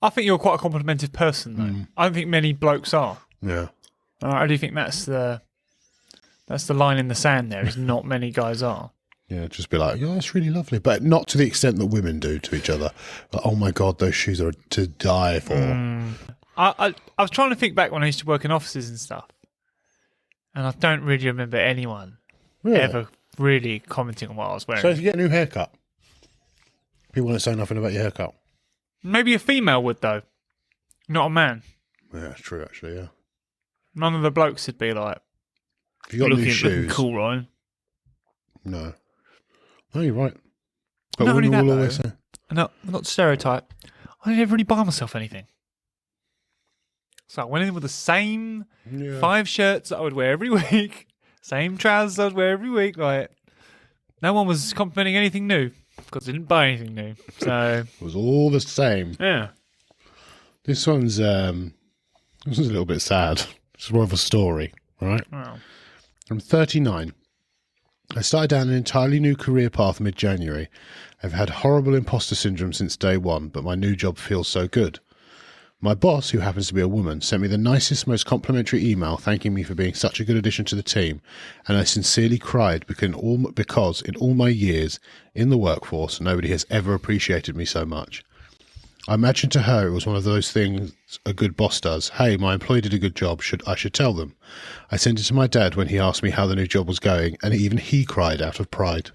I think you're quite a complimented person, though. I don't think many blokes are. Yeah. I do think that's the line in the sand. There is not many guys are. Yeah, just be like, yeah, that's really lovely. But not to the extent that women do to each other. Like, oh my God, those shoes are to die for. I was trying to think back when I used to work in offices and stuff, and I don't really remember anyone Really? ever really commenting on what I was wearing. So if you get a new haircut, people won't say nothing about your haircut. Maybe a female would, though, not a man. Yeah, that's true, actually, yeah. None of the blokes would be like, If you got new looking shoes. cool, Ryan. No. No, you're right. But Not only women that, will always though. say, No, not to stereotype. I never really buy myself anything. So I went in with the same 5 shirts that I would wear every week, same trousers I would wear every week. Like, no one was complimenting anything new because I didn't buy anything new. So It was all the same. yeah. This one's a little bit sad. It's more of a story, right? Wow. I'm 39. I started down an entirely new career path mid-January. I've had horrible imposter syndrome since day one, but my new job feels so good. My boss, who happens to be a woman, sent me the nicest, most complimentary email thanking me for being such a good addition to the team, and I sincerely cried because in all my years in the workforce, nobody has ever appreciated me so much. I imagine to her it was one of those things a good boss does. Hey, my employee did a good job. I should tell them. I sent it to my dad when he asked me how the new job was going, and even he cried out of pride.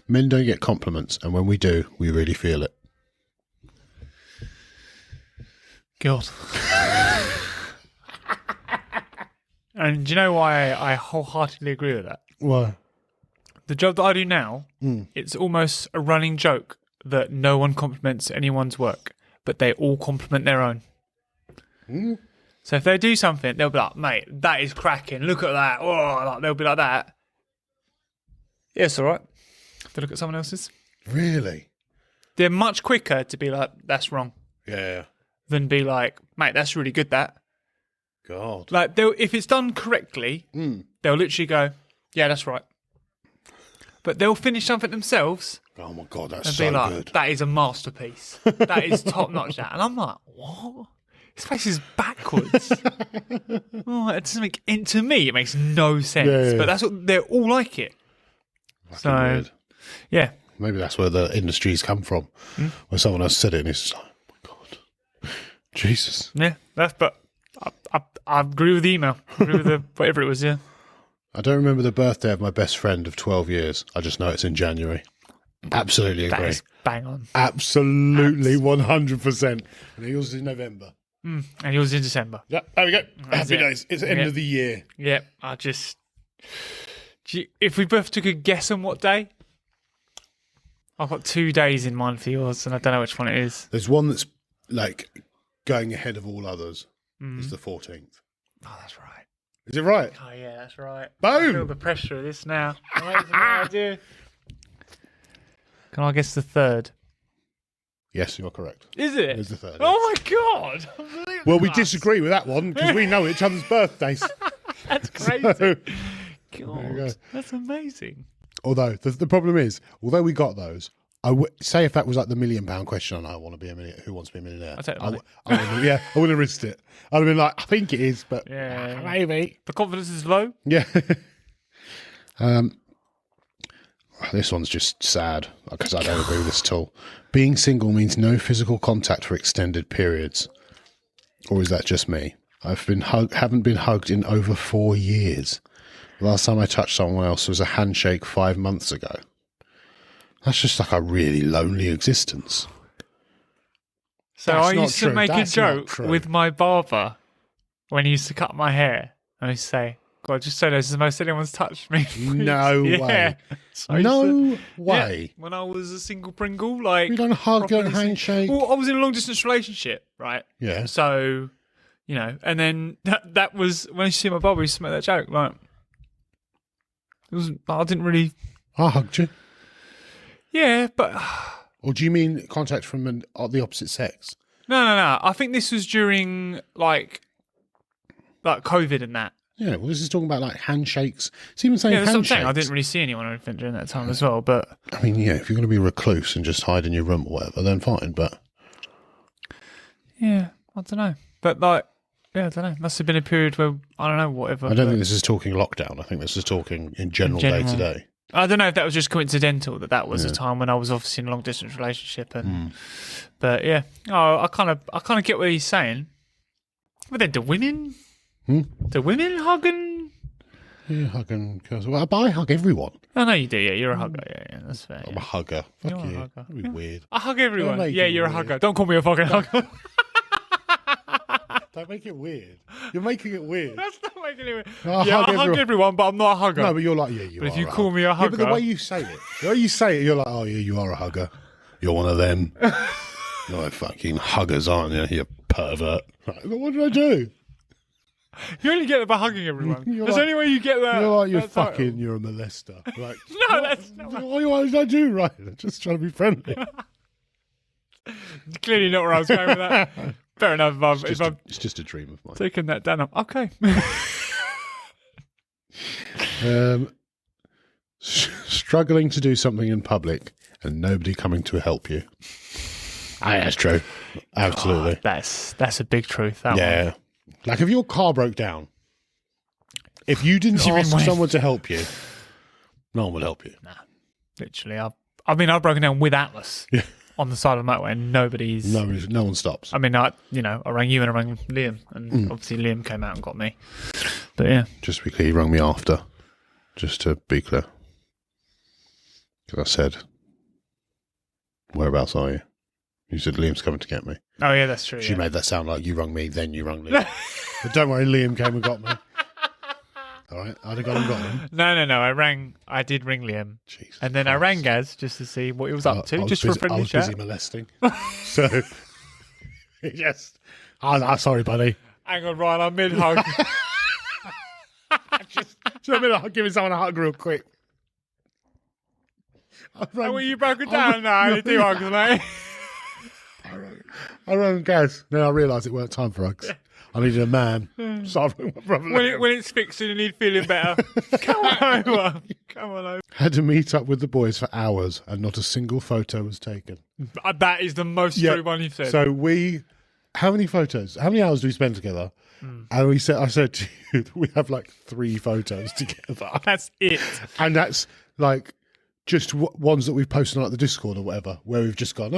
Men don't get compliments, and when we do, we really feel it. God. And do you know why I wholeheartedly agree with that? Why? The job that I do now, it's almost a running joke that no one compliments anyone's work, but they all compliment their own. So if they do something, they'll be like, mate, that is cracking. Look at that. Oh, like, they'll be like that. Yeah, it's all right. If they look at someone else's. Really? They're much quicker to be like, that's wrong, Yeah. than be like, mate, that's really good, that. God. Like, if it's done correctly, they'll literally go, yeah, that's right. But they'll finish something themselves Oh my God, that's and so be like, good. that is a masterpiece. That is top notch, that. And I'm like, what? His face is backwards. Oh, it doesn't make, and to me, it makes no sense. Yeah. But that's what, they're all like it. Fucking weird. Yeah. Maybe that's where the industry's come from. When someone else said it and it's like, oh my God. Jesus. Yeah. But I agree with the email. I agree with the, whatever it was, yeah. I don't remember the birthday of my best friend of 12 years. I just know it's in January. Absolutely That agree. is bang on. Absolutely 100%. And yours is in November. And yours in December. Yeah, there we go. That's Happy it. days. It's the end Yeah. of the year. Yeah, if we both took a guess on what day, I've got 2 days in mind for yours, and I don't know which one it is. There's one that's like going ahead of all others. It's the 14th. Oh, that's right. Is it right? Oh, yeah, that's right. Boom! I feel the pressure of this now. I have no idea. Can I guess the 3rd? Yes, you're correct. Is it? It's the 3rd. Oh, my God. Well, we disagree with that one because we know each other's birthdays. That's crazy. So, God, that's amazing. although the problem is, although we got those, say if that was like the £1 million question, and I want to be a millionaire. Who wants to be a millionaire? I'll take the money. I wouldn't have risked it. I'd have been like, I think it is, but Yeah. maybe. The confidence is low. Yeah. This one's just sad because I don't agree with this at all. Being single means no physical contact for extended periods, or is that just me? Haven't been hugged in over 4 years. Last time I touched someone else was a handshake 5 months ago. That's just like a really lonely existence. So That's I not used to true. make a That's not joke true. with my barber when he used to cut my hair. And I used to say, God, just so this is the most anyone's touched me. No way. So I used to- No way. Yeah, when I was a single Pringle, like... We don't hug properly and handshake. Well, I was in a long-distance relationship, right? Yeah. So, you know, and then that was... When I used to see my barber, he used to make that joke, like... It was... I didn't really... I hugged you. Yeah, but... Or do you mean contact from the opposite sex? No. I think this was during, like COVID and that. Yeah, well, this is talking about like handshakes. It's even saying Yeah, that's what I'm handshakes. saying. I didn't really see anyone or anything during that time as well, but... I mean, yeah, if you're going to be recluse and just hide in your room or whatever, then fine, but... Yeah, I don't know. But, like, yeah, I don't know. Must have been a period where, I don't know, whatever. I don't think this is talking lockdown. I think this is talking in general day-to-day. I don't know if that was just coincidental that was a time when I was obviously in a long distance relationship, and but yeah, I kind of get what he's saying. But then, do women hug and? Yeah, hugging girls. Well, I hug everyone. I know you do. Yeah, you're a hugger. Yeah, that's fair. I'm Yeah. a hugger. Fuck You're a you. hugger. That'd be weird. I hug everyone. Don't make Yeah, it you're a weird. hugger. Don't call me a fucking hugger. Don't make it weird. You're making it weird. That's not making it weird. I Yeah, hug I hug everyone. everyone, but I'm not a hugger. No, but you're like, yeah, you But are. if you a call hugger. me a Yeah, but the hugger- way you say it, you're like, oh, yeah, you are a hugger. You're one of them. You're like fucking huggers, aren't you? You pervert. Like, what did I do? You only get it by hugging everyone. You're There's like- only way you get that. You're like, that you're a molester. Like, No, that's not. what did I do, right? I'm just trying to be friendly. Clearly not where I was going with that. Fair enough. If I'm It's just a dream of mine. taking that down, I'm okay. Struggling to do something in public and nobody coming to help you. That's true. Absolutely. That's a big truth. That one. Yeah. Like if your car broke down, if you didn't You mean ask when- someone to help you, no one would help you. Literally, I've broken down with Atlas Yeah. on the side of the motorway, and nobody's. No one stops. I mean, I rang you and I rang Liam, and obviously Liam came out and got me. But yeah, Just to be clear, you rang me after. Just to be clear. Because I said, whereabouts are you? You said, Liam's coming to get me. oh yeah, that's true. She yeah. made that sound like you rung me, then you rung Liam. But don't worry, Liam came and got me. All right, I'd have gone and got him. No. I did ring Liam, Jesus and then I rang Gaz just to see what he was up to, I was just for a busy- friendly I was chat. busy molesting. So, yes. Sorry, buddy. Hang on, Ryan, I'm mid hug. I'm giving someone a hug real quick. Well, you broke it down. No, you do hugs, mate. I rang Gaz. Then I realised it weren't time for hugs. I needed a man. So I rang my brother. When it's fixed and you need feeling better, come on over. Come on over. Had to meet up with the boys for hours and not a single photo was taken. That is the most true one you've said. So how many photos? How many hours do we spend together? And I said to you, that we have like 3 photos together. That's it. And that's like just ones that we've posted on like the Discord or whatever, where we've just gone,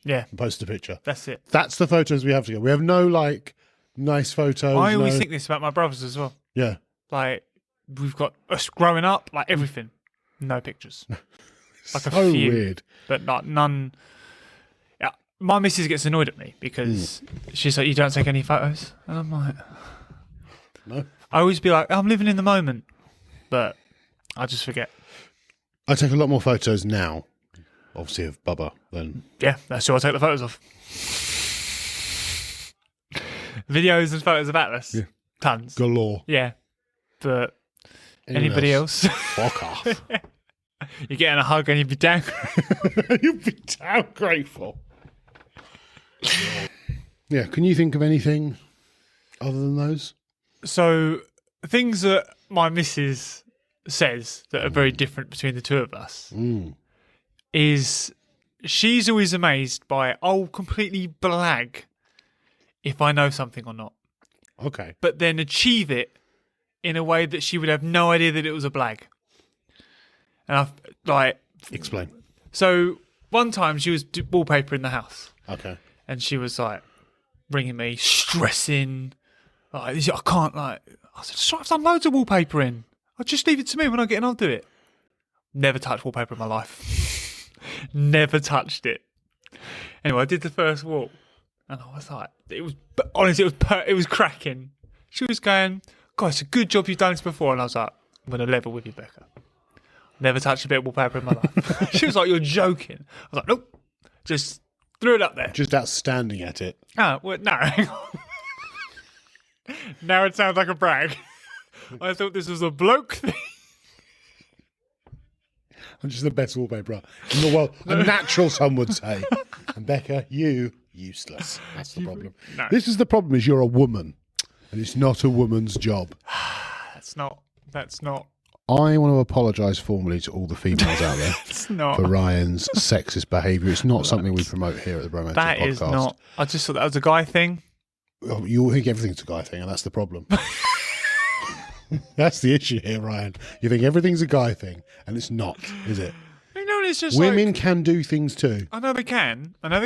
Yeah, and posted a picture. that's it. That's the photos we have together. We have no like nice photos. I always no- think this about my brothers as well. Yeah. Like, we've got us growing up, like everything. No pictures. Like a So few. weird. But not none. Yeah, my missus gets annoyed at me because she's like, you don't take any photos. And I'm like, No. I always be like, I'm living in the moment. But I just forget. I take a lot more photos now, obviously, of Bubba than. Yeah, that's who I take the photos of. Videos and photos of Atlas. Yeah. Tons. Galore. Yeah. But Anyone anybody else? Fuck off. You're getting a hug and you'd be down. You'd be damn grateful. Yeah, can you think of anything other than those? So, things that my missus says that are very different between the two of us is she's always amazed by, I'll completely blag if I know something or not, Okay. but then achieve it in a way that she would have no idea that it was a blag. And I've like, Explain. so one time she was wallpapering the house Okay. and she was like ringing me, stressing, like, I can't, like, I said, "Sorry, I've done loads of wallpapering. I'll just leave it to me when I get in, I'll do it." Never touched wallpaper in my life. Never touched it. Anyway, I did the first wall and I was like, honestly, it was cracking. She was going, "God, it's a good job you've done this before." And I was like, "I'm going to level with you, Becca. Never touched a bit of wallpaper in my life." She was like, "You're joking." I was like, "Nope." Just threw it up there. Just outstanding at it. Oh, well, no, hang on. Now it sounds like a brag. I thought this was a bloke thing. I'm just the best wallpaper in the world. A natural, some would say. And Becca, you, useless. That's the problem. No. This is the problem, is you're a woman. And it's not a woman's job. That's not. I want to apologise formally to all the females out there It's not. for Ryan's sexist behaviour. It's not something we promote here at the Bromantic That Podcast. is not. I just thought that was a guy thing. Oh, you think everything's a guy thing, and that's the problem. That's the issue here, Ryan. You think everything's a guy thing, and it's not, is it? You know, it's just Women like, can do things too, I know they can. But but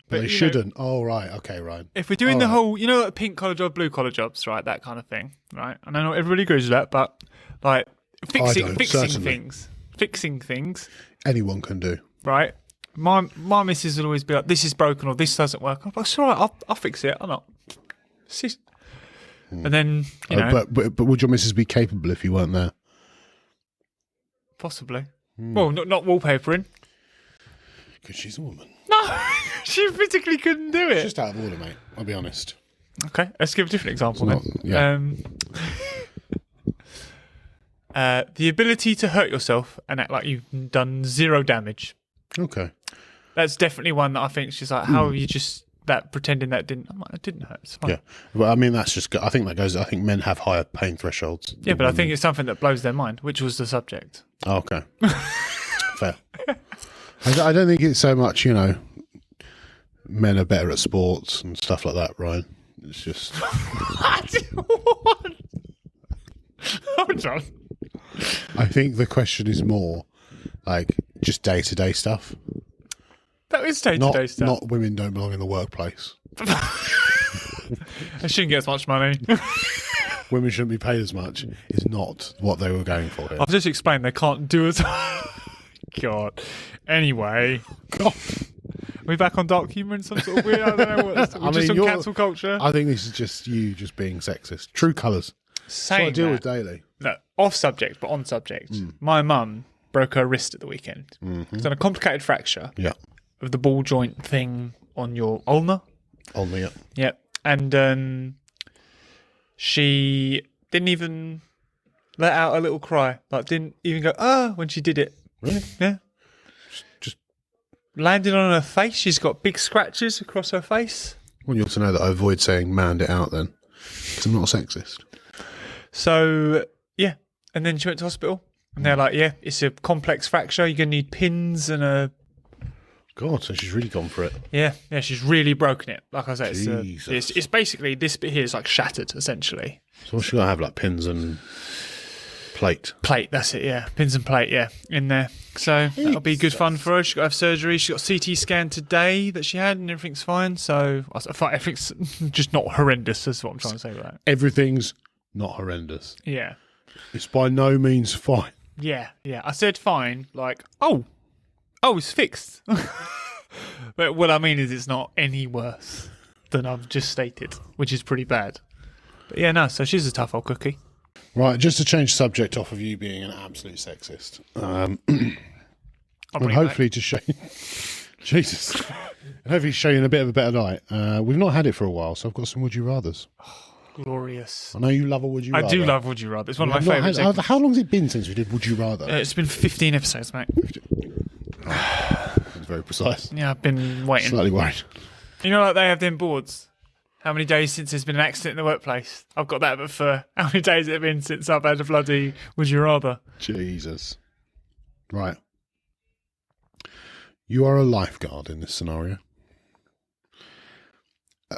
they you know, shouldn't. Oh, right. Okay, Ryan. if we're doing All the right. whole, like pink collar job, blue collar jobs, right? That kind of thing, right? And I know everybody agrees with that, but like fixing certainly. things, Anyone can do. right? My missus will always be like, "This is broken," or "This doesn't work." I'm like, "It's all right, I'll fix it. I'm not." And then you know, But would your missus be capable if you weren't there? possibly. Well, not wallpapering. Because she's a woman. No, she physically couldn't do It's it. just out of order, mate. I'll be honest. Okay, let's give a different example It's then. yeah. The ability to hurt yourself and act like you've done zero damage. Okay. That's definitely one that I think she's like, how are you just that pretending that didn't? I'm like, it didn't hurt. It's fine. Yeah. Well, I mean, that's just. I think that goes. I think men have higher pain thresholds. Yeah, but I think it's something that blows their mind, which was the subject. Oh, okay. Fair. I don't think it's so much. Men are better at sports and stuff like that, Ryan. It's just. What? Hold on. I think the question is more like just day-to-day stuff. That is day-to-day stuff. Not women don't belong in the workplace. They shouldn't get as much money. Women shouldn't be paid as much. Is not what they were going for here. I've just explained they can't do it. God. Anyway. God. Are we back on dark humour and some sort of weird? I don't know what. We're just on cancel culture. I think this is just you just being sexist. True colours. That's what I Saying deal that, with daily. no, off subject, but on subject. My mum broke her wrist at the weekend. It's done a complicated fracture Yeah. of the ball joint thing on your ulnar. Only it. Yep. And she didn't even let out a little cry. Like, didn't even go, when she did it. Really? Yeah. Just Landed on her face. She's got big scratches across her face. want you all to know that I avoid saying "manned it out" then, because I'm not a sexist. So, yeah. And then she went to hospital. And they're like, yeah, it's a complex fracture. You're going to need pins and a... God, so she's really gone for it. Yeah, she's really broken it. Like I said, Jesus. it's basically, this bit here is like shattered, essentially. So she's got to have like pins and plate. Plate, that's it, yeah. Pins and plate, yeah, in there. So that'll be good fun for her. She's got to have surgery. She got a CT scan today that she had and everything's fine. So everything's just not horrendous, that's what I'm trying to say with that. Everything's not horrendous. Yeah. It's by no means fine. Yeah. I said fine, like, oh, it's fixed. But what I mean is it's not any worse than I've just stated, which is pretty bad. But yeah, no, so she's a tough old cookie. Right, just to change subject off of you being an absolute sexist. I'll And bring it hopefully to show you, Jesus, and hopefully show you in a bit of a better light. We've not had it for a while, so I've got some Would You Rathers. back. Glorious. I know you love a Would You Rather. I do love Would You Rather. It's one of my I've not favourite had- segments. How long has it been since we did Would You Rather? It's been 15 episodes, mate. That's very precise. Yeah, I've been waiting. Slightly worried. You know, like they have them boards. How many days since there's been an accident in the workplace? I've got that, but for how many days has it been since I've had a bloody Would You Rather? Jesus. Right. You are a lifeguard in this scenario.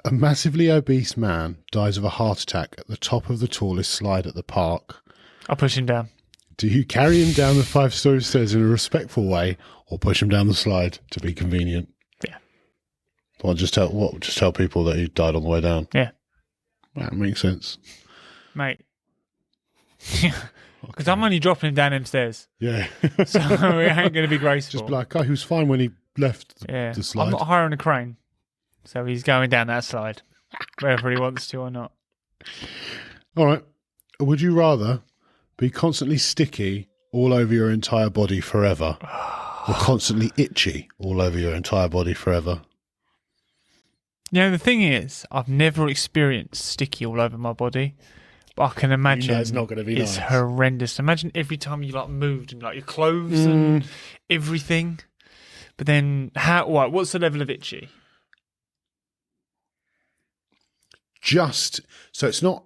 A massively obese man dies of a heart attack at the top of the tallest slide at the park. I'll push him down. Do you carry him down the 5-story stairs in a respectful way or push him down the slide to be convenient? Yeah. Well, just tell people that he died on the way down. Yeah. That makes sense. Mate. Because I'm only dropping him down them stairs. Yeah. So it ain't going to be graceful. Just be like, oh, he was fine when he left yeah. the slide. I'm not hiring a crane. So he's going down that slide. Whether he wants to or not. All right. Would you rather be constantly sticky all over your entire body forever or constantly itchy all over your entire body forever? You know, the thing is, I've never experienced sticky all over my body. But I can imagine it's not gonna be it's nice. horrendous. Imagine every time you like moved and like your clothes and everything. But then what's the level of itchy? Just so it's not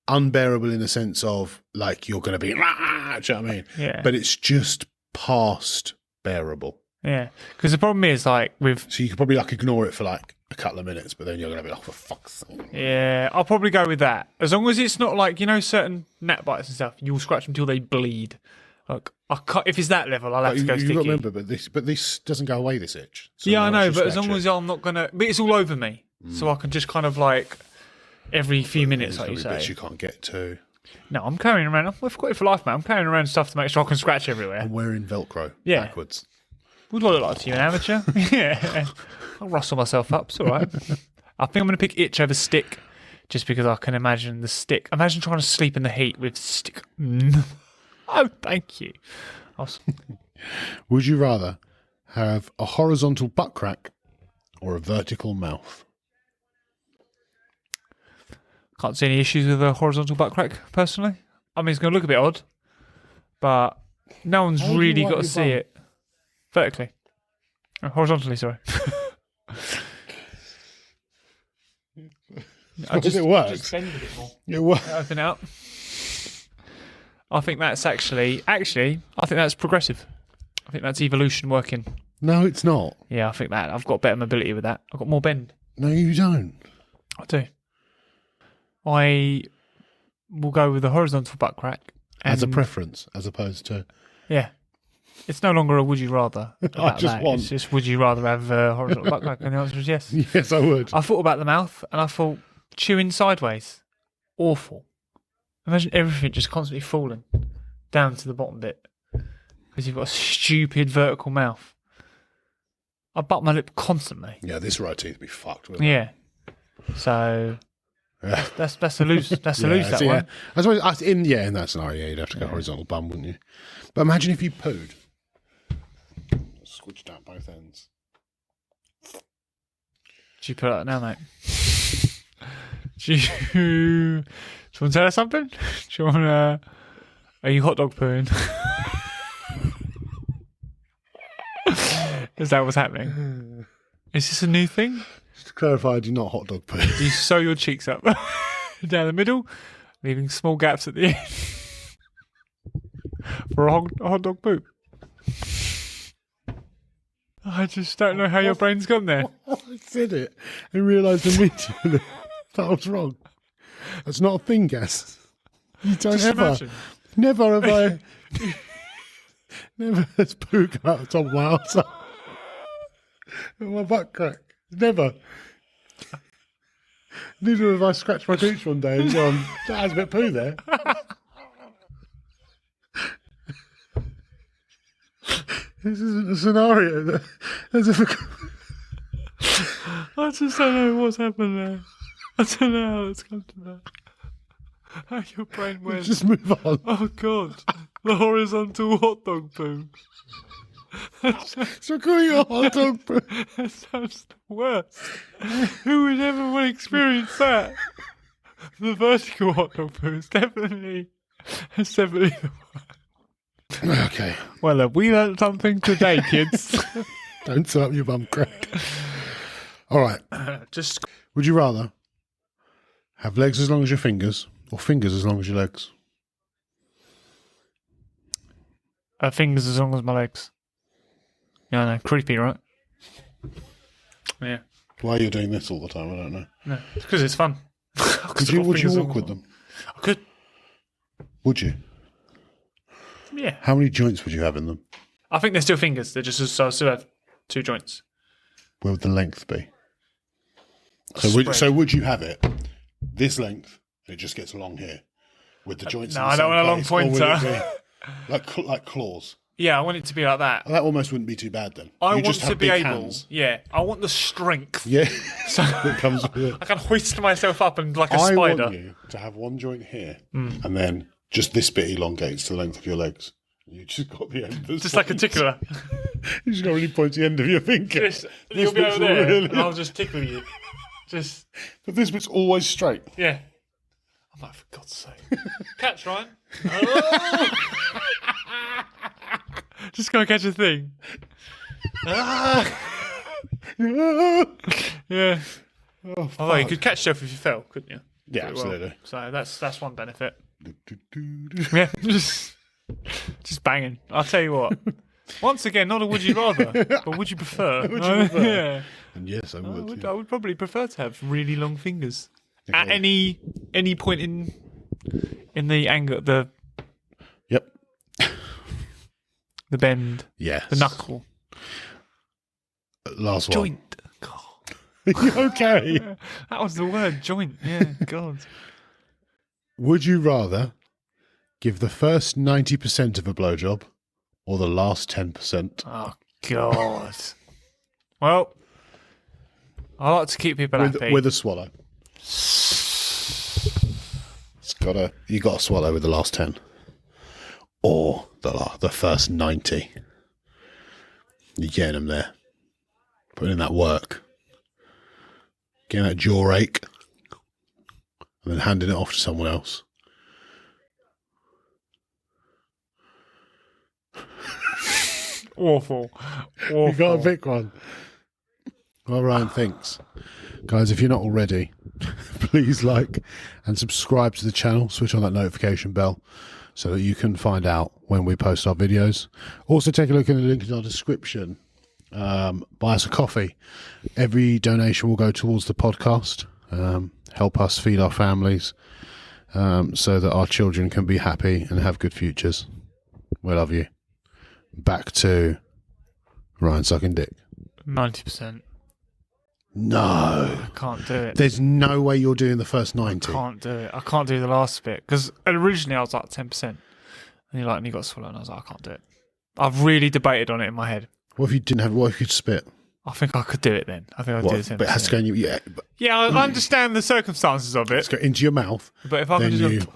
unbearable in the sense of like you're going to be, rah, do you know what I mean? Yeah. But it's just past bearable. Yeah. Because the problem is like with So you could probably like ignore it for like a couple of minutes, but then you're going to be like, for fuck's sake. yeah, I'll probably go with that. As long as it's not like, you know, certain gnat bites and stuff, you'll scratch them until they bleed. Like I can't, if it's that level, I'll have to go You sticky. remember, but this doesn't go away, this itch. So Yeah, I now know, it's but just as long scratch as it. I'm not gonna, but it's all over me, so I can just kind of like every few minutes, like you There's gonna be bits say. you can't get to. No, I'm carrying around. I've got it for life, man. I'm carrying around stuff to make sure I can scratch everywhere. I'm wearing Velcro Yeah. backwards. What do I look like to you, an amateur? Yeah, I'll rustle myself up. It's all right. I think I'm gonna pick itch over stick, just because I can imagine the stick. Imagine trying to sleep in the heat with stick. Oh, thank you. Would you rather have a horizontal butt crack or a vertical mouth? Can't see any issues with a horizontal butt crack, personally. I mean, it's going to look a bit odd, but no one's How do you really wipe got to your see bum? it. Vertically. Horizontally, sorry. It works. Just bend a bit more. It works. Open out. I think that's I think that's progressive. I think that's evolution working. No, it's not. Yeah, I think that. I've got better mobility with that. I've got more bend. No, you don't. I do. I will go with the horizontal butt crack. As a and- preference, as opposed to... Yeah. It's no longer a would you rather. about just that. want- It's just would you rather have a horizontal butt crack? And the answer is yes. Yes, I would. I thought about the mouth and I thought chewing sideways. Awful. Imagine everything just constantly falling down to the bottom bit because you've got a stupid vertical mouth. I butt my lip constantly. Yeah, this right teeth be fucked with. Yeah. So Yeah. that's a loose that So, one. yeah. I suppose in that scenario, you'd have to go horizontal bum, wouldn't you? But imagine if you pooed. Squidged out both ends. Do you put it out now, mate? Do you want to tell us something? Do you want to... Are you hot dog pooing? Is that what's happening? Is this a new thing? Just to clarify, I do not hot dog poo. Do you sew your cheeks up down the middle, leaving small gaps at the end for a hot dog poop? I just don't know how your brain's gone there. I said it and realised immediately that I was wrong. That's not a thing, Gaz. You don't Just ever. imagine. Never have I. Never has poo come out the top of my arse. And my butt crack. Never. Neither have I scratched my gooch one day and gone, that has a bit of poo there. This isn't a scenario that has ever I just don't know what's happened there. I don't know how it's come to that. How your brain went, just move on. oh God, the horizontal hot dog poo. So call you a hot dog poo. That sounds the worst. Who would ever want to experience that? The vertical hot dog poo is definitely the worst. Okay. Well, have we learned something today, kids? Don't sew up your bum crack. All right. Just Would you rather have legs as long as your fingers or fingers as long as your legs? fingers as long as my legs. Yeah, I know. Creepy, right? Yeah. Why are you doing this all the time? I don't know. No, it's because it's fun. Would you walk with them? I could. Would you? Yeah. How many joints would you have in them? I think they're still fingers. They're just so I still have 2 joints. Where would the length be? Spread. So would you have it this length? It just gets along here with the joints. No, in the I don't same want a long place, or would pointer. it be like claws. Yeah, I want it to be like that. That almost wouldn't be too bad then. I You want just to have be big able. hands. Yeah, I want the strength. Yeah, So that comes with it. I can hoist myself up and like a I spider. want you to have one joint here, and then just this bit elongates to the length of your legs. You just got the end. That's Just like a tickler. You just got to really point the end of your finger. You'll be bit's over there, really- and I'll just tickle you. Just But this bit's always straight. yeah. I'm like, for God's sake, catch Ryan. Oh! Just gonna catch a thing. Yeah. Oh, Although you could catch yourself if you fell, couldn't you? yeah, Pretty well. absolutely. So that's one benefit. Yeah, just banging. I'll tell you what. Once again, not a would you rather, but would you prefer? Would you prefer? Yeah. And yes, I would. I would probably prefer to have really long fingers at Okay. any point in the angle, the Yep. bend, Yes. the knuckle, Last one. joint. God, Are you okay? that was the word, joint. Yeah, God. Would you rather give the first 90% of a blowjob or the last 10%? Oh God. Well, I like to keep people happy. With a swallow. You got to swallow with the last 10. Or the first 90. You're getting them there. Putting in that work. getting that jaw ache, and then handing it off to someone else. Awful. You got to pick one. Well, Ryan thinks. Guys, if you're not already, please like and subscribe to the channel. Switch on that notification bell so that you can find out when we post our videos. Also, take a look at the link in our description. Buy us a coffee. Every donation will go towards the podcast. Help us feed our families so that our children can be happy and have good futures. We love you. Back to Ryan sucking dick. 90%. No. I can't do it. There's no way you're doing the first 90. I can't do it. I can't do the last bit. Because originally I was like 10%. And and you got to swallow. And I was like, I can't do it. I've really debated on it in my head. What if you didn't have? What if you could spit? I think I could do it then. I think I'd do the 10%. But it has to go in your, yeah. Yeah, I understand the circumstances of Let's it. go into your mouth. But if I could then just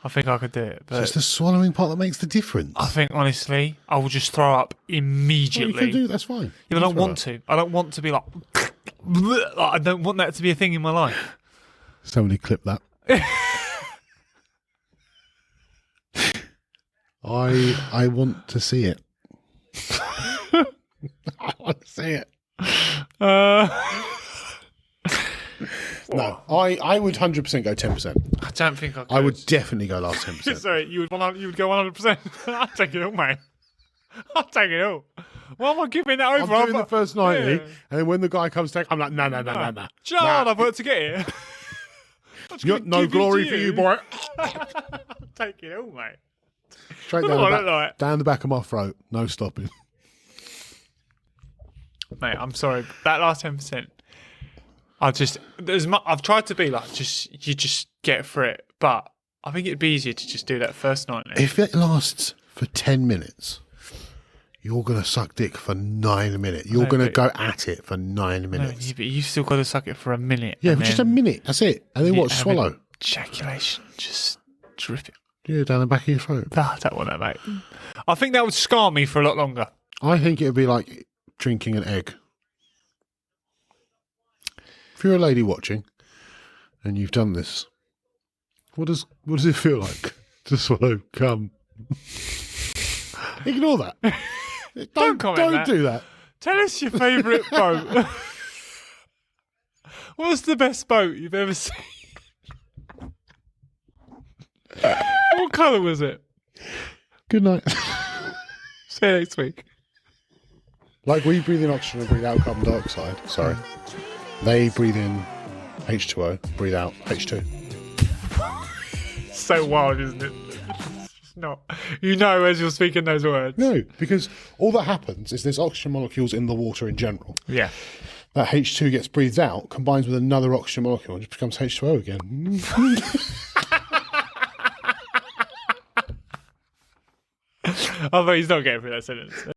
I think I could do it. So But it's the swallowing part that makes the difference. I think, honestly, I will just throw up Well, immediately. you can do that's fine. Yeah, but I don't want to. I don't want to be like I don't want that to be a thing in my life. Somebody clip that. I want to see it. I want to see it. No, I would 100% go 10%. I don't think I could. I would definitely go last 10%. Sorry, you would go 100%. I'll take it all, mate. I'll take it all. Why am I giving that over? I'm doing the first 90, Yeah. and then when the guy comes back, I'm like, no. Do you know how hard I've worked to get here? No glory for you, boy. I'll take it all, mate. Straight What down do I the, look like? down the back of my throat. No stopping. Mate, I'm sorry. That last 10%, I've tried to be like, you just get through it. But I think it'd be easier to just do that first 90. If it lasts for 10 minutes, you're going to suck dick for 9 minutes. You're No, going to but- go at it for 9 No, minutes. but you've still got to suck it for a minute. Yeah, and but just a then minute. That's it. And then what? have Swallow. Ejaculation. Just drip it. Yeah, down the back of your throat. I don't want that, mate. I think that would scar me for a lot longer. I think it would be like drinking an egg. If you're a lady watching and you've done this, what does it feel like to swallow cum? Ignore that. Don't comment Don't that. do that. Tell us your favourite boat. What's the best boat you've ever seen? What colour was it? Good night. See you next week. Like we breathe in oxygen and breathe out carbon dioxide. Sorry. They breathe in H2O, breathe out H2. So wild, isn't it? It's just not. You know as you're speaking those words. No, because all that happens is there's oxygen molecules in the water in general. Yeah. That H2 gets breathed out, combines with another oxygen molecule, and just becomes H2O again. Although he's not getting through that sentence.